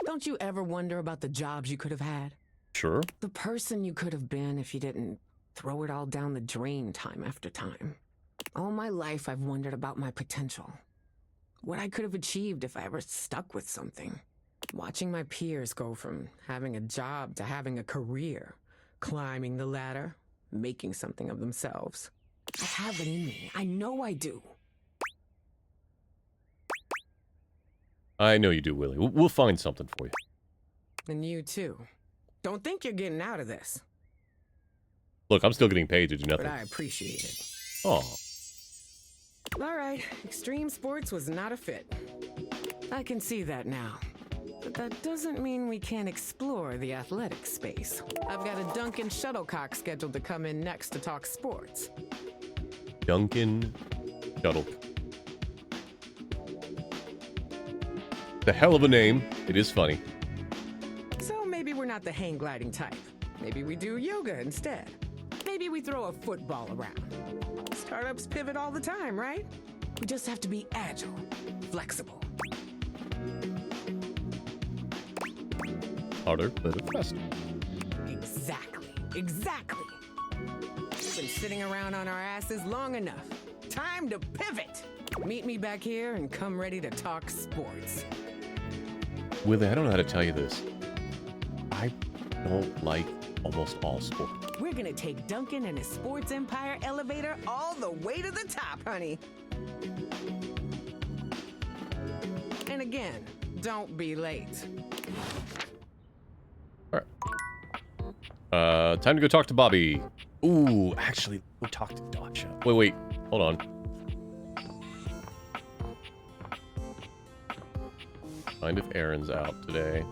Don't you ever wonder about the jobs you could have had? Sure. The person you could have been if you didn't throw it all down the drain time after time. All my life I've wondered about my potential. What I could have achieved if I ever stuck with something. Watching my peers go from having a job to having a career, climbing the ladder, making something of themselves. I have it in me. I know I do. I know you do, Willie. We'll find something for you. And you too. Don't think you're getting out of this. Look, I'm still getting paid to do nothing. But I appreciate it. Oh. All right, extreme sports was not a fit. I can see that now. But that doesn't mean we can't explore the athletic space. I've got a Duncan Shuttlecock scheduled to come in next to talk sports. Duncan Shuttle. The hell of a name. It is funny. So maybe we're not the hang gliding type. Maybe we do yoga instead. Maybe we throw a football around. Startups pivot all the time, right? We just have to be agile, flexible. Harder, better, faster. Exactly. We've been sitting around on our asses long enough. Time to pivot. Meet me back here and come ready to talk sports. Willie, I don't know how to tell you this. I don't like almost all sports. We're gonna take Duncan and his sports empire elevator all the way to the top, honey. And again, don't be late. Alright. Time to go talk to Bobby. Ooh, actually, go talk to Dasha. Wait, hold on. Find if Aaron's out today.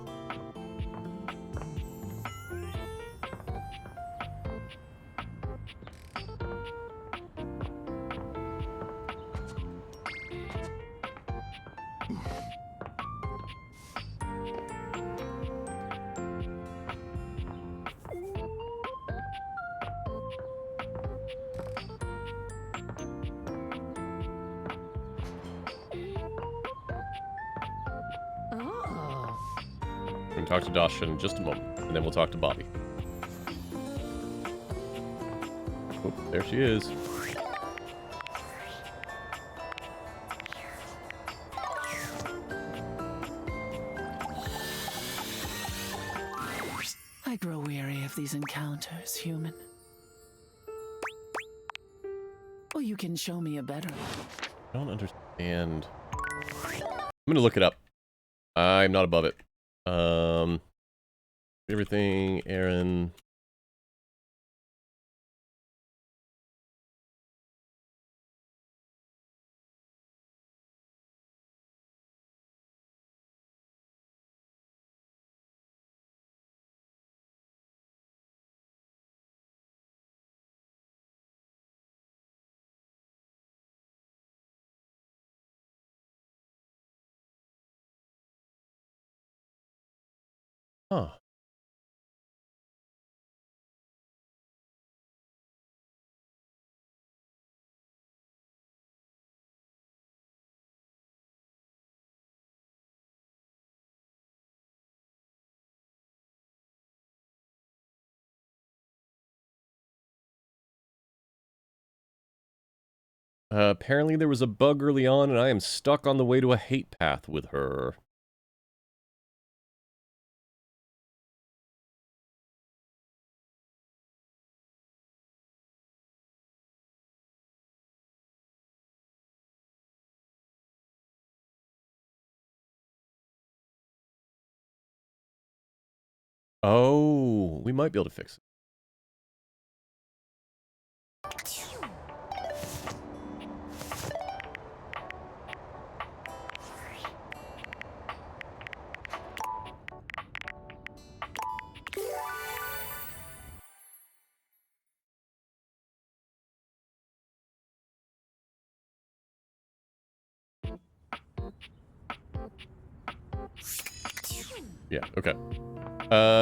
We're gonna talk to Dasha in just a moment, and then we'll talk to Bobby. Oh, there she is. I grow weary of these encounters, human. Oh, you can show me a better one. I don't understand. I'm gonna look it up. I'm not above it. Everything, Aaron. Huh. Apparently there was a bug early on, and I am stuck on the way to a hate path with her. Oh, we might be able to fix it. Yeah, okay.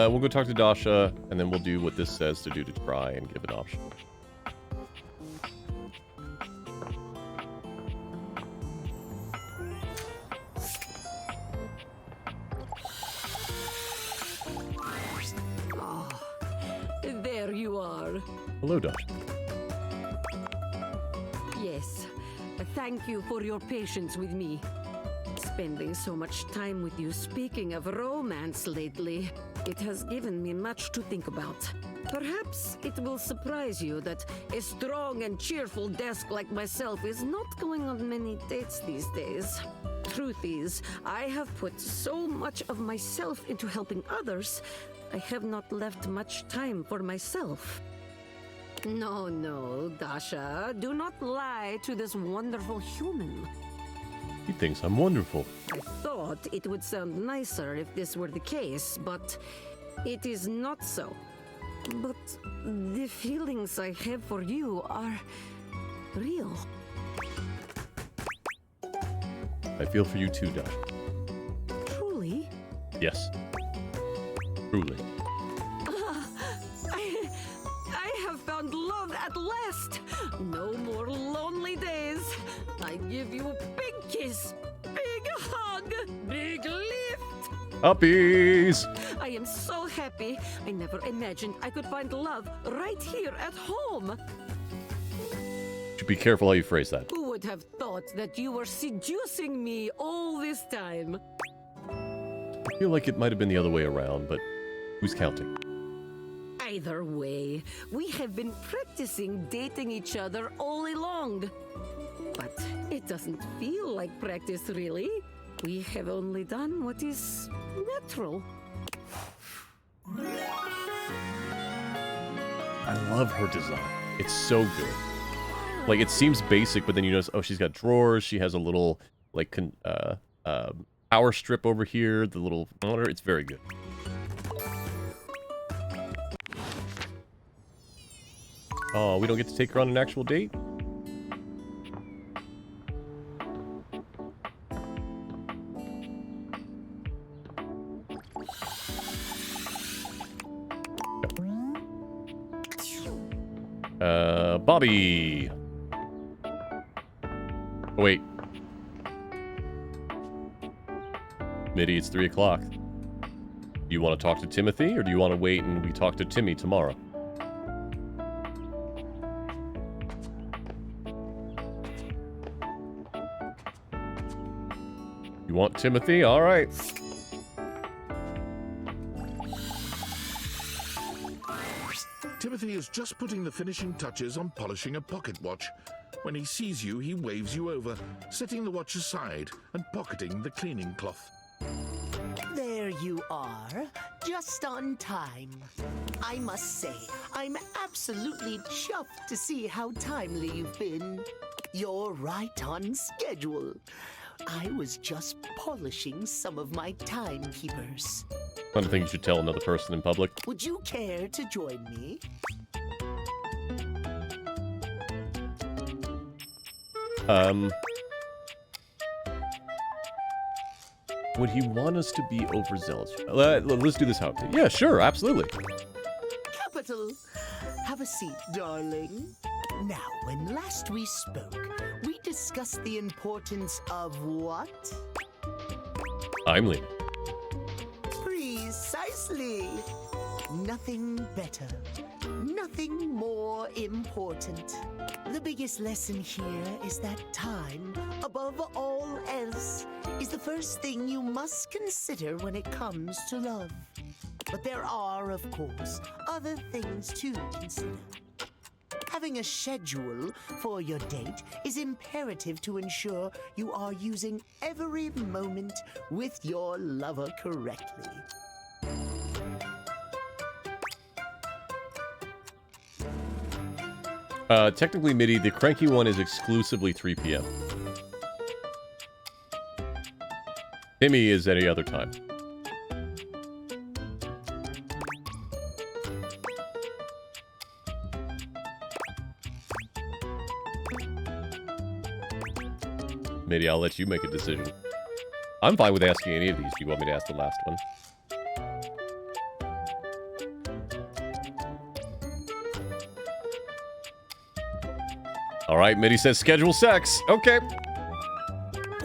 We'll go talk to Dasha, and then we'll do what this says to do to try and give an option. Oh, there you are. Hello, Dasha. Yes, thank you for your patience with me. Spending so much time with you speaking of romance lately, it has given me much to think about. Perhaps it will surprise you that a strong and cheerful desk like myself is not going on many dates these days. Truth is, I have put so much of myself into helping others, I have not left much time for myself. No, Dasha, do not lie to this wonderful human. He thinks I'm wonderful. I thought it would sound nicer if this were the case, but it is not so. But the feelings I have for you are real. I feel for you too, Dasha. Truly? Yes. Truly. I have found love at last. No more lonely days. I give you a big kiss, big hug, big lift. Puppies! I am so happy. I never imagined I could find love right here at home. Should be careful how you phrase that. Who would have thought that you were seducing me all this time? I feel like it might have been the other way around, but who's counting? Either way, we have been practicing dating each other all along. But it doesn't feel like practice, really. We have only done what is natural. I love her design. It's so good. Like, it seems basic, but then you notice, oh, she's got drawers. She has a little, like, power strip over here. The little monitor. It's very good. Oh, we don't get to take her on an actual date? Bobby. Oh, wait. Mitty, it's 3 o'clock. Do you want to talk to Timothy, or do you want to wait and we talk to Timmy tomorrow? You want Timothy? All right. Timothy is just putting the finishing touches on polishing a pocket watch. When he sees you, he waves you over, setting the watch aside and pocketing the cleaning cloth. There you are, just on time. I must say, I'm absolutely chuffed to see how timely you've been. You're right on schedule. I was just polishing some of my timekeepers. I don't think you should tell another person in public. Would you care to join me? Would he want us to be overzealous? Let's do this how. Yeah, sure, absolutely. Capital. Have a seat, darling. Now, when last we spoke, we discussed the importance of what? I'm leaving. Precisely. Nothing better. Nothing more important. The biggest lesson here is that time, above all else, is the first thing you must consider when it comes to love. But there are, of course, other things to consider. Having a schedule for your date is imperative to ensure you are using every moment with your lover correctly. Technically, MIDI, the cranky one is exclusively 3 p.m. Timmy is any other time. MIDI, I'll let you make a decision. I'm fine with asking any of these. Do you want me to ask the last one? All right, MIDI says schedule sex. Okay.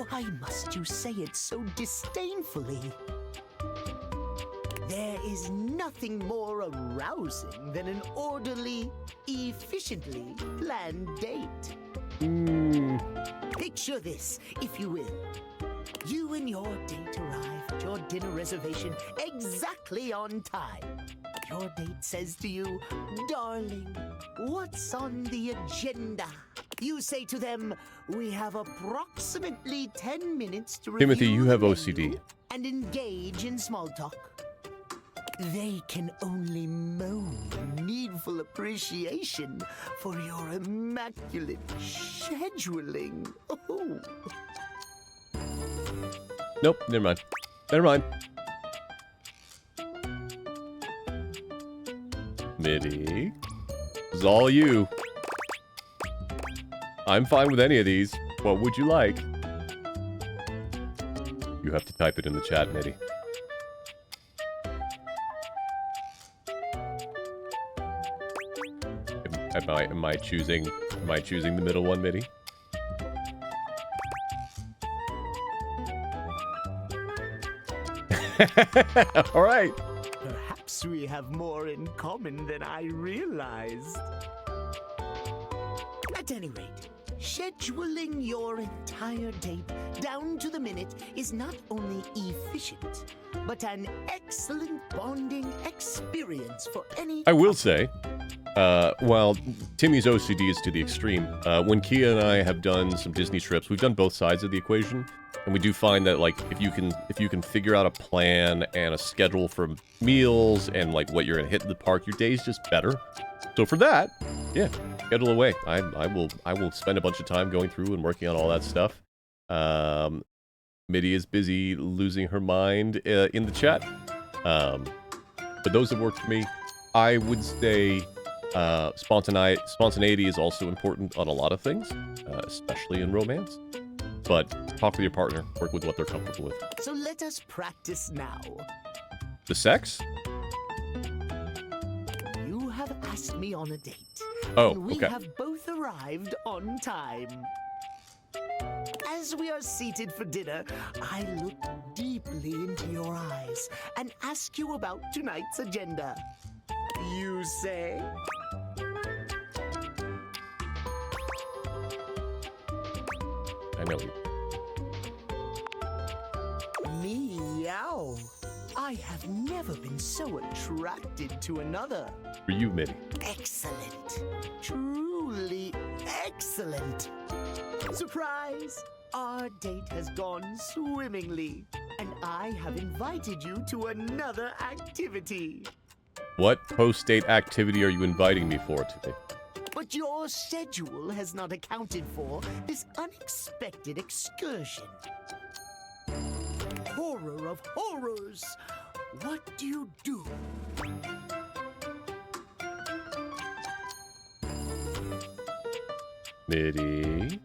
Why must you say it so disdainfully? There is nothing more arousing than an orderly, efficiently planned date. Picture this, if you will. You and your date arrive at your dinner reservation exactly on time. Your date says to you, "Darling, what's on the agenda?" You say to them, "We have approximately 10 minutes to review Timothy, you have the OCD. menu and engage in small talk." They can only moan needful appreciation for your immaculate scheduling. Oh. Nope, never mind. Never mind. MIDI. This is all you. I'm fine with any of these. What would you like? You have to type it in the chat, MIDI. Am I choosing the middle one, MIDI? All right. Perhaps we have more in common than I realized. At any rate, scheduling your entire date down to the minute is not only efficient, but an excellent bonding experience for any... I will say, while Timmy's OCD is to the extreme, when Kia and I have done some Disney trips, we've done both sides of the equation, and we do find that, like, if you can figure out a plan and a schedule for meals and, like, what you're gonna hit in the park, your day's just better. So for that, yeah, schedule away. I will spend a bunch of time going through and working on all that stuff. MIDI is busy losing her mind in the chat. But those have worked for me. I would say spontaneity is also important on a lot of things, especially in romance. But talk with your partner, work with what they're comfortable with. So let us practice now. The sex? You have asked me on a date. Oh, and we okay. have both arrived on time. As we are seated for dinner, I look deeply into your eyes and ask you about tonight's agenda. You say... I know you. Meow. I have never been so attracted to another. For you, MIDI. Excellent. Truly excellent. Surprise! Our date has gone swimmingly, and I have invited you to another activity. What post-date activity are you inviting me for, Timmy? But your schedule has not accounted for this unexpected excursion. Horror of horrors! What do you do? MIDI.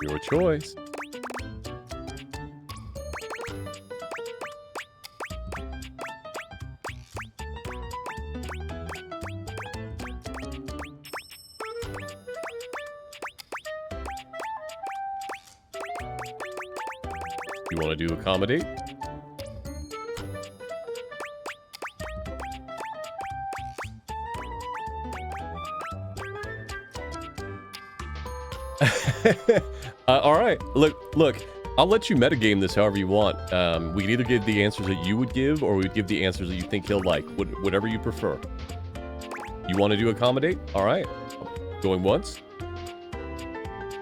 Your choice. You want to do accommodate? All right. Look. I'll let you metagame this however you want. We can either give the answers that you would give, or we would give the answers that you think he'll like. Whatever you prefer. You want to do accommodate? All right. Going once.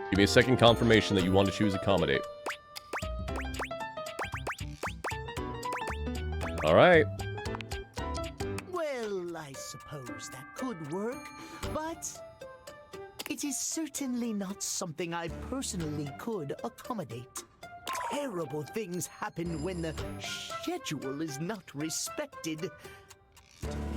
Give me a second confirmation that you want to choose accommodate. All right. Well, I suppose that could work, but it is certainly not something I personally could accommodate. Terrible things happen when the schedule is not respected.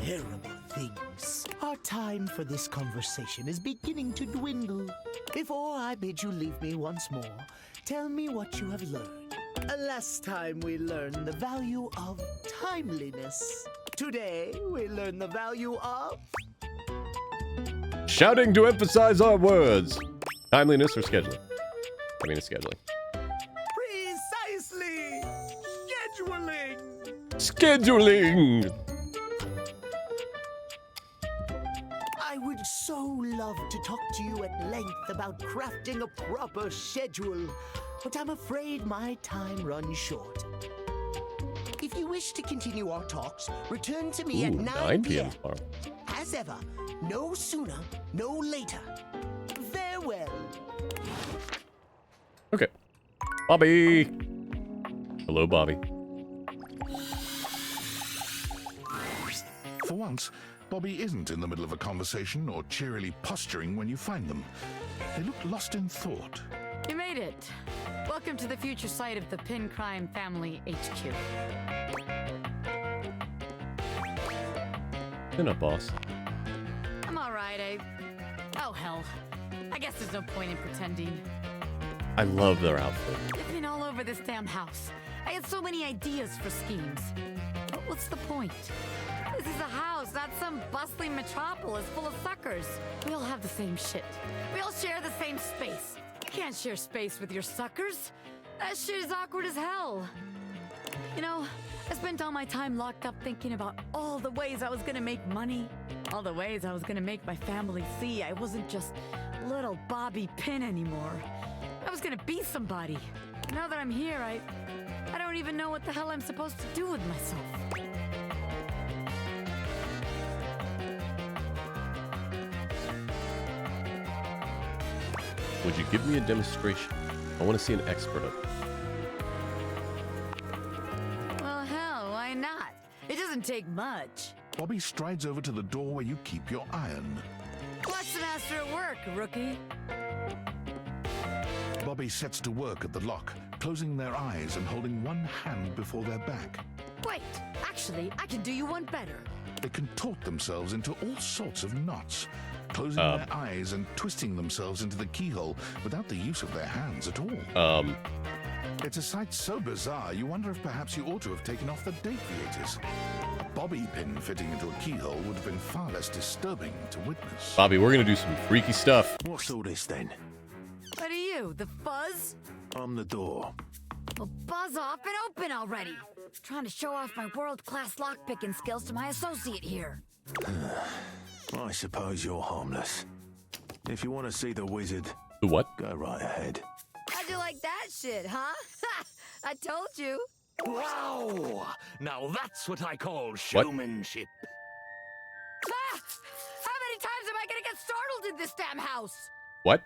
Terrible things. Our time for this conversation is beginning to dwindle. Before I bid you leave me once more, tell me what you have learned. Last time we learned the value of timeliness. Today we learn the value of... Shouting to emphasize our words. Timeliness or scheduling? I mean, it's scheduling. Precisely! Scheduling! Scheduling! I would so love to talk to you at length about crafting a proper schedule, but I'm afraid my time runs short. If you wish to continue our talks, return to me at 9 p.m. tomorrow. As ever, no sooner, no later. Farewell. Okay. Bobby! Hello, Bobby. For once, Bobby isn't in the middle of a conversation or cheerily posturing when you find them. They look lost in thought. You made it. Welcome to the future site of the Pin Crime Family HQ. You're not boss. I'm alright, Oh, hell. I guess there's no point in pretending. I love their outfit. I've been all over this damn house. I had so many ideas for schemes. But what's the point? This is a house, not some bustling metropolis full of suckers. We all have the same shit. We all share the same space. You can't share space with your suckers. That shit is awkward as hell. You know, I spent all my time locked up thinking about all the ways I was gonna make money. All the ways I was gonna make my family see I wasn't just little Bobby Pin anymore. I was gonna be somebody. Now that I'm here, I don't even know what the hell I'm supposed to do with myself. Would you give me a demonstration? I want to see an expert of it. Well, hell, why not? It doesn't take much. Bobby strides over to the door where you keep your iron. Watch the master at work, rookie. Bobby sets to work at the lock, closing their eyes and holding one hand before their back. Wait, actually, I can do you one better. They contort themselves into all sorts of knots, closing their eyes and twisting themselves into the keyhole without the use of their hands at all. It's a sight so bizarre, you wonder if perhaps you ought to have taken off the deviators. A bobby pin fitting into a keyhole would have been far less disturbing to witness. Bobby, we're gonna do some freaky stuff. What's all this then? What are you, the fuzz? I'm the door. Well, buzz off and open already. Trying to show off my world-class lockpicking skills to my associate here. I suppose you're harmless. If you want to see the wizard, the what? Go right ahead. How'd you like that shit, huh? I told you. Wow! Now that's what I call showmanship. Ah! How many times am I gonna get startled in this damn house? What?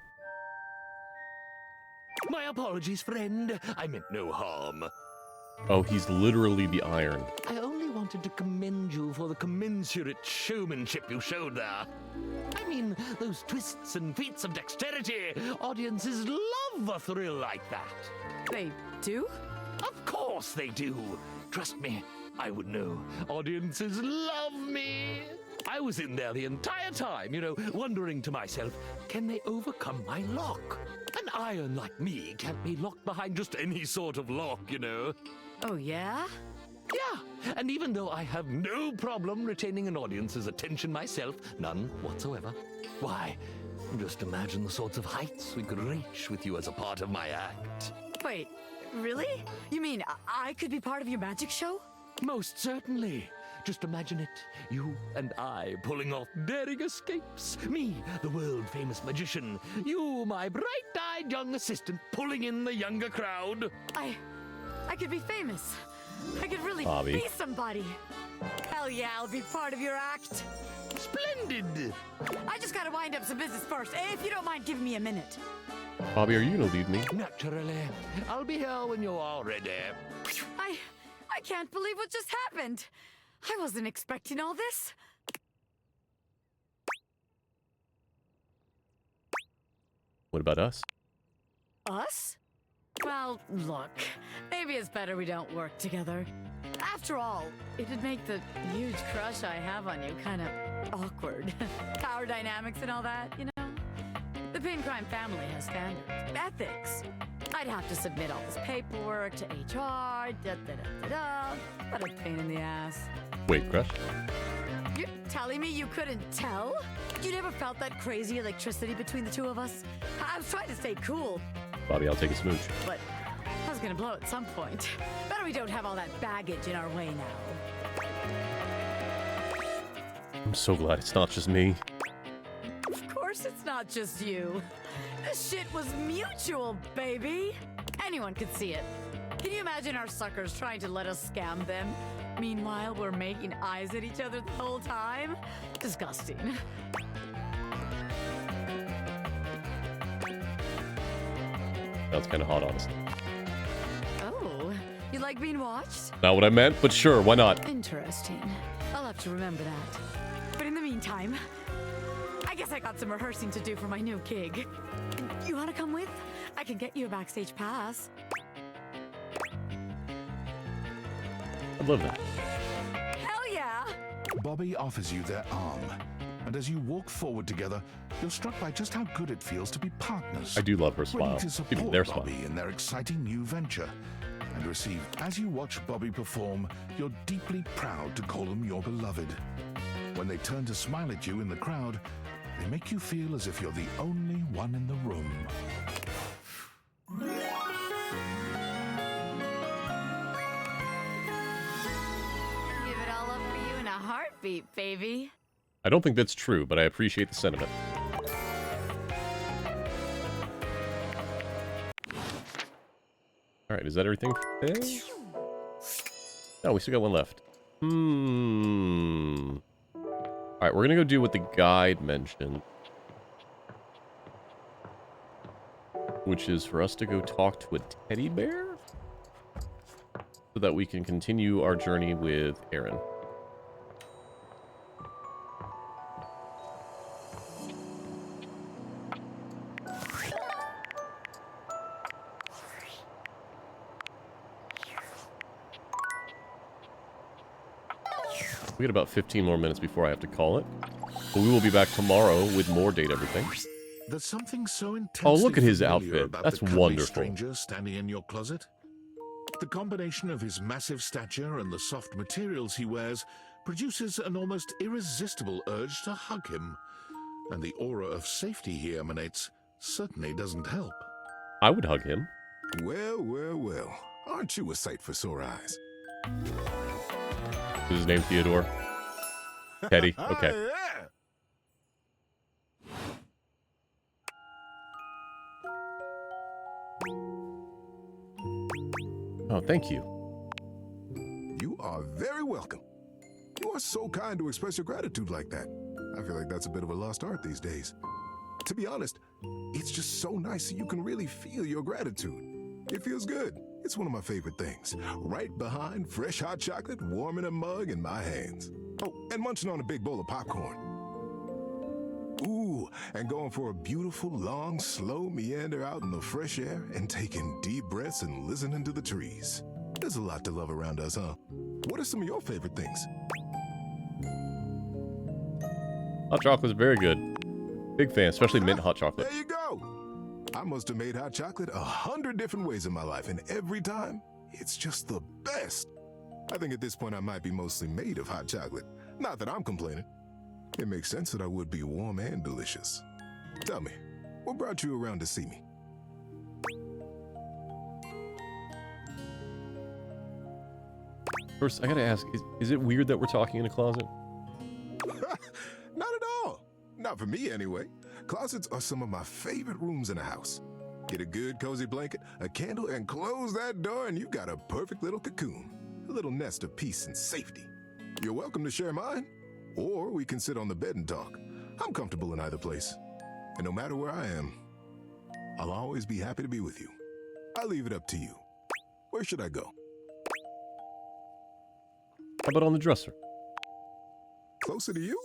My apologies, friend. I meant no harm. Oh, he's literally the iron. I only wanted to commend you for the commensurate showmanship you showed there. I mean, those twists and feats of dexterity. Audiences love a thrill like that. They do? Of course they do. Trust me, I would know. Audiences love me. I was in there the entire time, you know, wondering to myself, can they overcome my lock? An iron like me can't be locked behind just any sort of lock, you know. Oh, yeah? Yeah, and even though I have no problem retaining an audience's attention myself, none whatsoever, why, just imagine the sorts of heights we could reach with you as a part of my act. Wait, really? You mean I could be part of your magic show? Most certainly. Just imagine it, you and I pulling off daring escapes. Me, the world-famous magician. You, my bright-eyed young assistant, pulling in the younger crowd. I could be famous. I could really Bobby. be somebody. Hell yeah, I'll be part of your act. Splendid! I just gotta wind up some business first, if you don't mind giving me a minute. Bobby, are you gonna leave me? Naturally. I'll be here when you are ready. I can't believe what just happened. I wasn't expecting all this. What about us? Us? Well, look, maybe it's better we don't work together. After all, it'd make the huge crush I have on you kind of awkward. Power dynamics and all that, you know? The Pain Crime family has standards, ethics. I'd have to submit all this paperwork to HR, da-da-da-da-da. What a pain in the ass. Wait, crush? You're telling me you couldn't tell? You never felt that crazy electricity between the two of us? I was trying to stay cool, Bobby, I'll take a smooch. but I was gonna blow at some point. Better we don't have all that baggage in our way now. I'm so glad it's not just me. Of course it's not just you. This shit was mutual, baby. Anyone could see it. Can you imagine our suckers trying to let us scam them? Meanwhile, we're making eyes at each other the whole time? Disgusting. That's kind of hot, honestly. Oh, you like being watched? Not what I meant, but sure, why not? Interesting. I'll have to remember that. But in the meantime, I guess I got some rehearsing to do for my new gig. You want to come with? I can get you a backstage pass. I love that. Hell yeah! Bobby offers you their arm, and as you walk forward together, you're struck by just how good it feels to be partners. I do love her Ready smile. to Even support their smile. Bobby in their exciting new venture, and receive. As you watch Bobby perform, you're deeply proud to call him your beloved. When they turn to smile at you in the crowd, they make you feel as if you're the only one in the room. Give it all up for you in a heartbeat, baby. I don't think that's true, but I appreciate the sentiment. Alright, is that everything for today? No, we still got one left. Alright, we're gonna go do what the guide mentioned. Which is for us to go talk to a teddy bear? So that we can continue our journey with Aaron. We got about 15 more minutes before I have to call it. But we will be back tomorrow with more Date Everything. There's something so intensely Oh, look at his familiar outfit. about That's the cuddly wonderful. stranger standing in your closet. The combination of his massive stature and the soft materials he wears produces an almost irresistible urge to hug him. And the aura of safety he emanates certainly doesn't help. I would hug him. Well, well, well. Aren't you a sight for sore eyes? Is his name Theodore? Teddy? Okay. Oh, thank you. You are very welcome. You are so kind to express your gratitude like that. I feel like that's a bit of a lost art these days. To be honest, it's just so nice that you can really feel your gratitude. It feels good. It's one of my favorite things. Right behind fresh hot chocolate, warm in a mug in my hands. Oh, and munching on a big bowl of popcorn. Ooh, and going for a beautiful, long, slow meander out in the fresh air and taking deep breaths and listening to the trees. There's a lot to love around us, huh? What are some of your favorite things? Hot chocolate's very good. Big fan, especially mint hot chocolate. There you go. I must have made hot chocolate 100 different ways in my life, and every time, it's just the best. I think at this point I might be mostly made of hot chocolate. Not that I'm complaining. It makes sense that I would be warm and delicious. Tell me, what brought you around to see me? First, I gotta ask, is it weird that we're talking in a closet? Not at all. Not for me, anyway. Closets are some of my favorite rooms in the house. Get a good cozy blanket, a candle, and close that door, and you've got a perfect little cocoon. A little nest of peace and safety. You're welcome to share mine, or we can sit on the bed and talk. I'm comfortable in either place. And no matter where I am, I'll always be happy to be with you. I'll leave it up to you. Where should I go? How about on the dresser? Closer to you?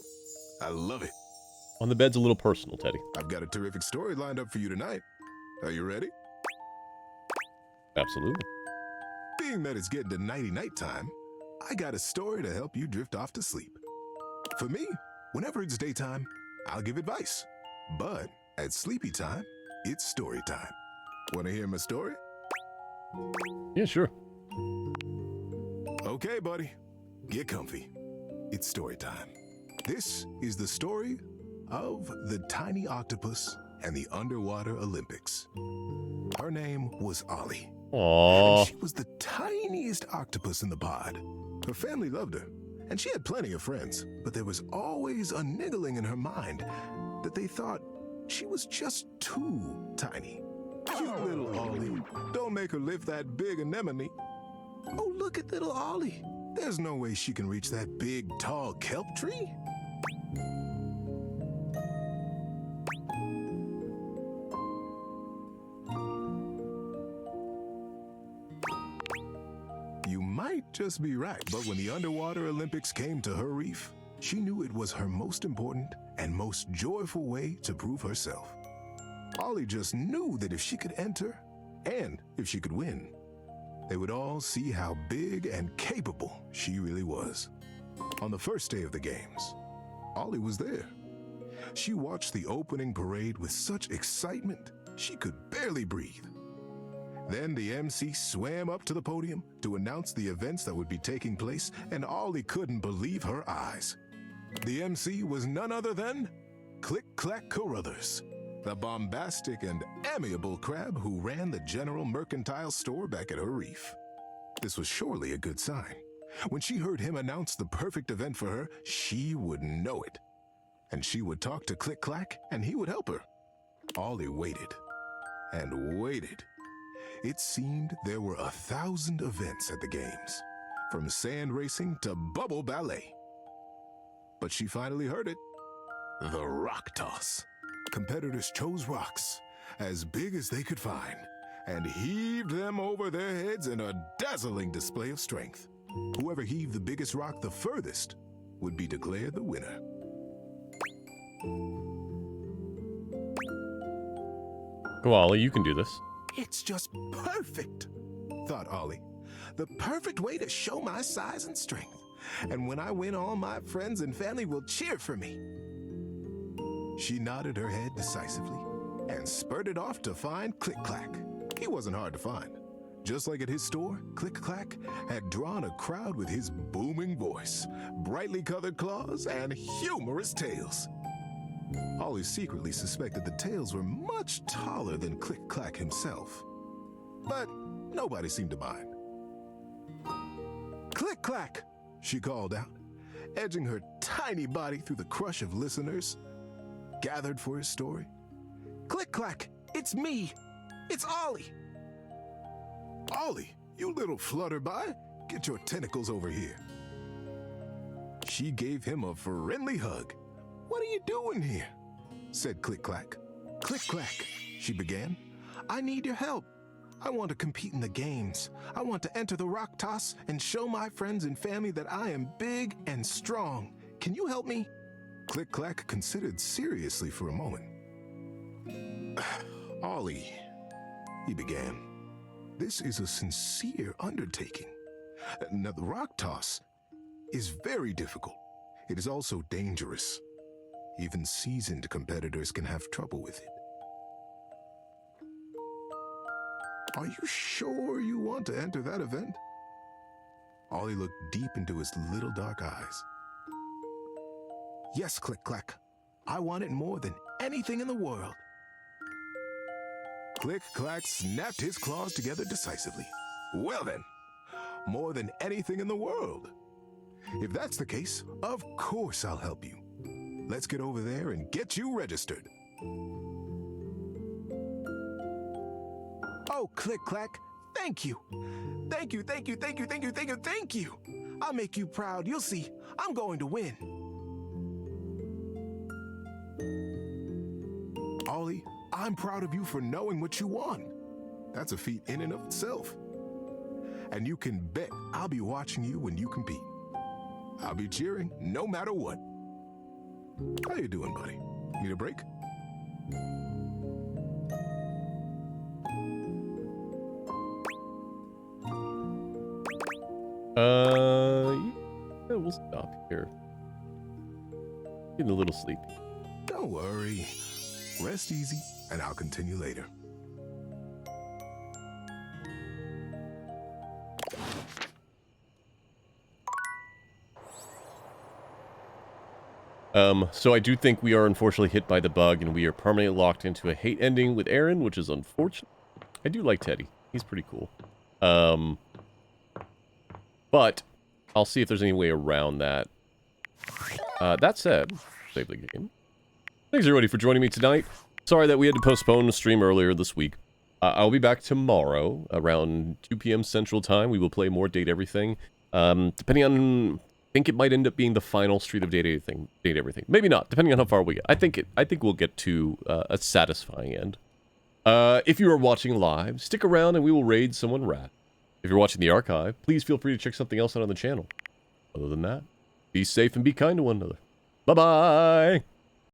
I love it. On the bed's a little personal, Teddy. I've got a terrific story lined up for you tonight. Are you ready? Absolutely. Being that it's getting to nighty-night time, I got a story to help you drift off to sleep. For me, whenever it's daytime, I'll give advice. But at sleepy time, it's story time. Want to hear my story? Yeah, sure. Okay, buddy. Get comfy. It's story time. This is the story of the tiny octopus and the underwater Olympics. Her name was Ollie. Aww. And she was the tiniest octopus in the pod. Her family loved her, and she had plenty of friends, but there was always a niggling in her mind that they thought she was just too tiny. Cute little Ollie. Don't make her lift that big anemone. Oh, look at little Ollie. There's no way she can reach that big, tall kelp tree. You might just be right, but when the underwater Olympics came to her reef, she knew it was her most important and most joyful way to prove herself. Ollie just knew that if she could enter, and if she could win, they would all see how big and capable she really was. On the first day of the games, Ollie was there. She watched the opening parade with such excitement, she could barely breathe. Then the MC swam up to the podium to announce the events that would be taking place, and Ollie couldn't believe her eyes. The MC was none other than Click-Clack Carruthers, the bombastic and amiable crab who ran the General Mercantile store back at her reef. This was surely a good sign. When she heard him announce the perfect event for her, she would know it. And she would talk to Click-Clack, and he would help her. Ollie waited and waited. It seemed there were 1,000 events at the games, from sand racing to bubble ballet. But she finally heard it. The rock toss. Competitors chose rocks as big as they could find and heaved them over their heads in a dazzling display of strength. Whoever heaved the biggest rock the furthest would be declared the winner. Go, Ollie, you can do this. It's just perfect, thought Ollie. The perfect way to show my size and strength. And when I win, all my friends and family will cheer for me. She nodded her head decisively and spurted off to find Click-Clack. He wasn't hard to find. Just like at his store, Click-Clack had drawn a crowd with his booming voice, brightly colored claws, and humorous tails. Ollie secretly suspected the tails were much taller than Click-Clack himself. But nobody seemed to mind. Click-Clack, she called out, edging her tiny body through the crush of listeners gathered for his story. Click-Clack, it's me. It's Ollie. Ollie, you little flutterby, get your tentacles over here. She gave him a friendly hug. What are you doing here? Said Click-Clack. Click-Clack, she began. I need your help. I want to compete in the games. I want to enter the rock toss and show my friends and family that I am big and strong. Can you help me? Click-Clack considered seriously for a moment. Ollie, he began, this is a sincere undertaking. Now, the rock toss is very difficult. It is also dangerous. Even seasoned competitors can have trouble with it. Are you sure you want to enter that event? Ollie looked deep into his little dark eyes. Yes, Click-Clack. I want it more than anything in the world. Click-Clack snapped his claws together decisively. Well then, more than anything in the world. If that's the case, of course I'll help you. Let's get over there and get you registered. Oh, Click-Clack, thank you. Thank you, thank you, thank you, thank you, thank you, thank you. I'll make you proud. You'll see. I'm going to win. Ollie, I'm proud of you for knowing what you want. That's a feat in and of itself. And you can bet I'll be watching you when you compete. I'll be cheering no matter what. How you doing, buddy? Need a break? Yeah, we'll stop here. Getting a little sleepy. Don't worry. Rest easy, and I'll continue later. So I do think we are unfortunately hit by the bug, and we are permanently locked into a hate ending with Aaron, which is unfortunate. I do like Teddy. He's pretty cool. But I'll see if there's any way around that. That said, save the game. Thanks everybody for joining me tonight. Sorry that we had to postpone the stream earlier this week. I'll be back tomorrow around 2 p.m. Central Time. We will play more Date Everything. Depending on... I think it might end up being the final Street of Date Everything. Maybe not, depending on how far we get. I think we'll get to a satisfying end. If you are watching live, stick around and we will raid someone rad. If you're watching the archive, please feel free to check something else out on the channel. Other than that, be safe and be kind to one another. Bye-bye!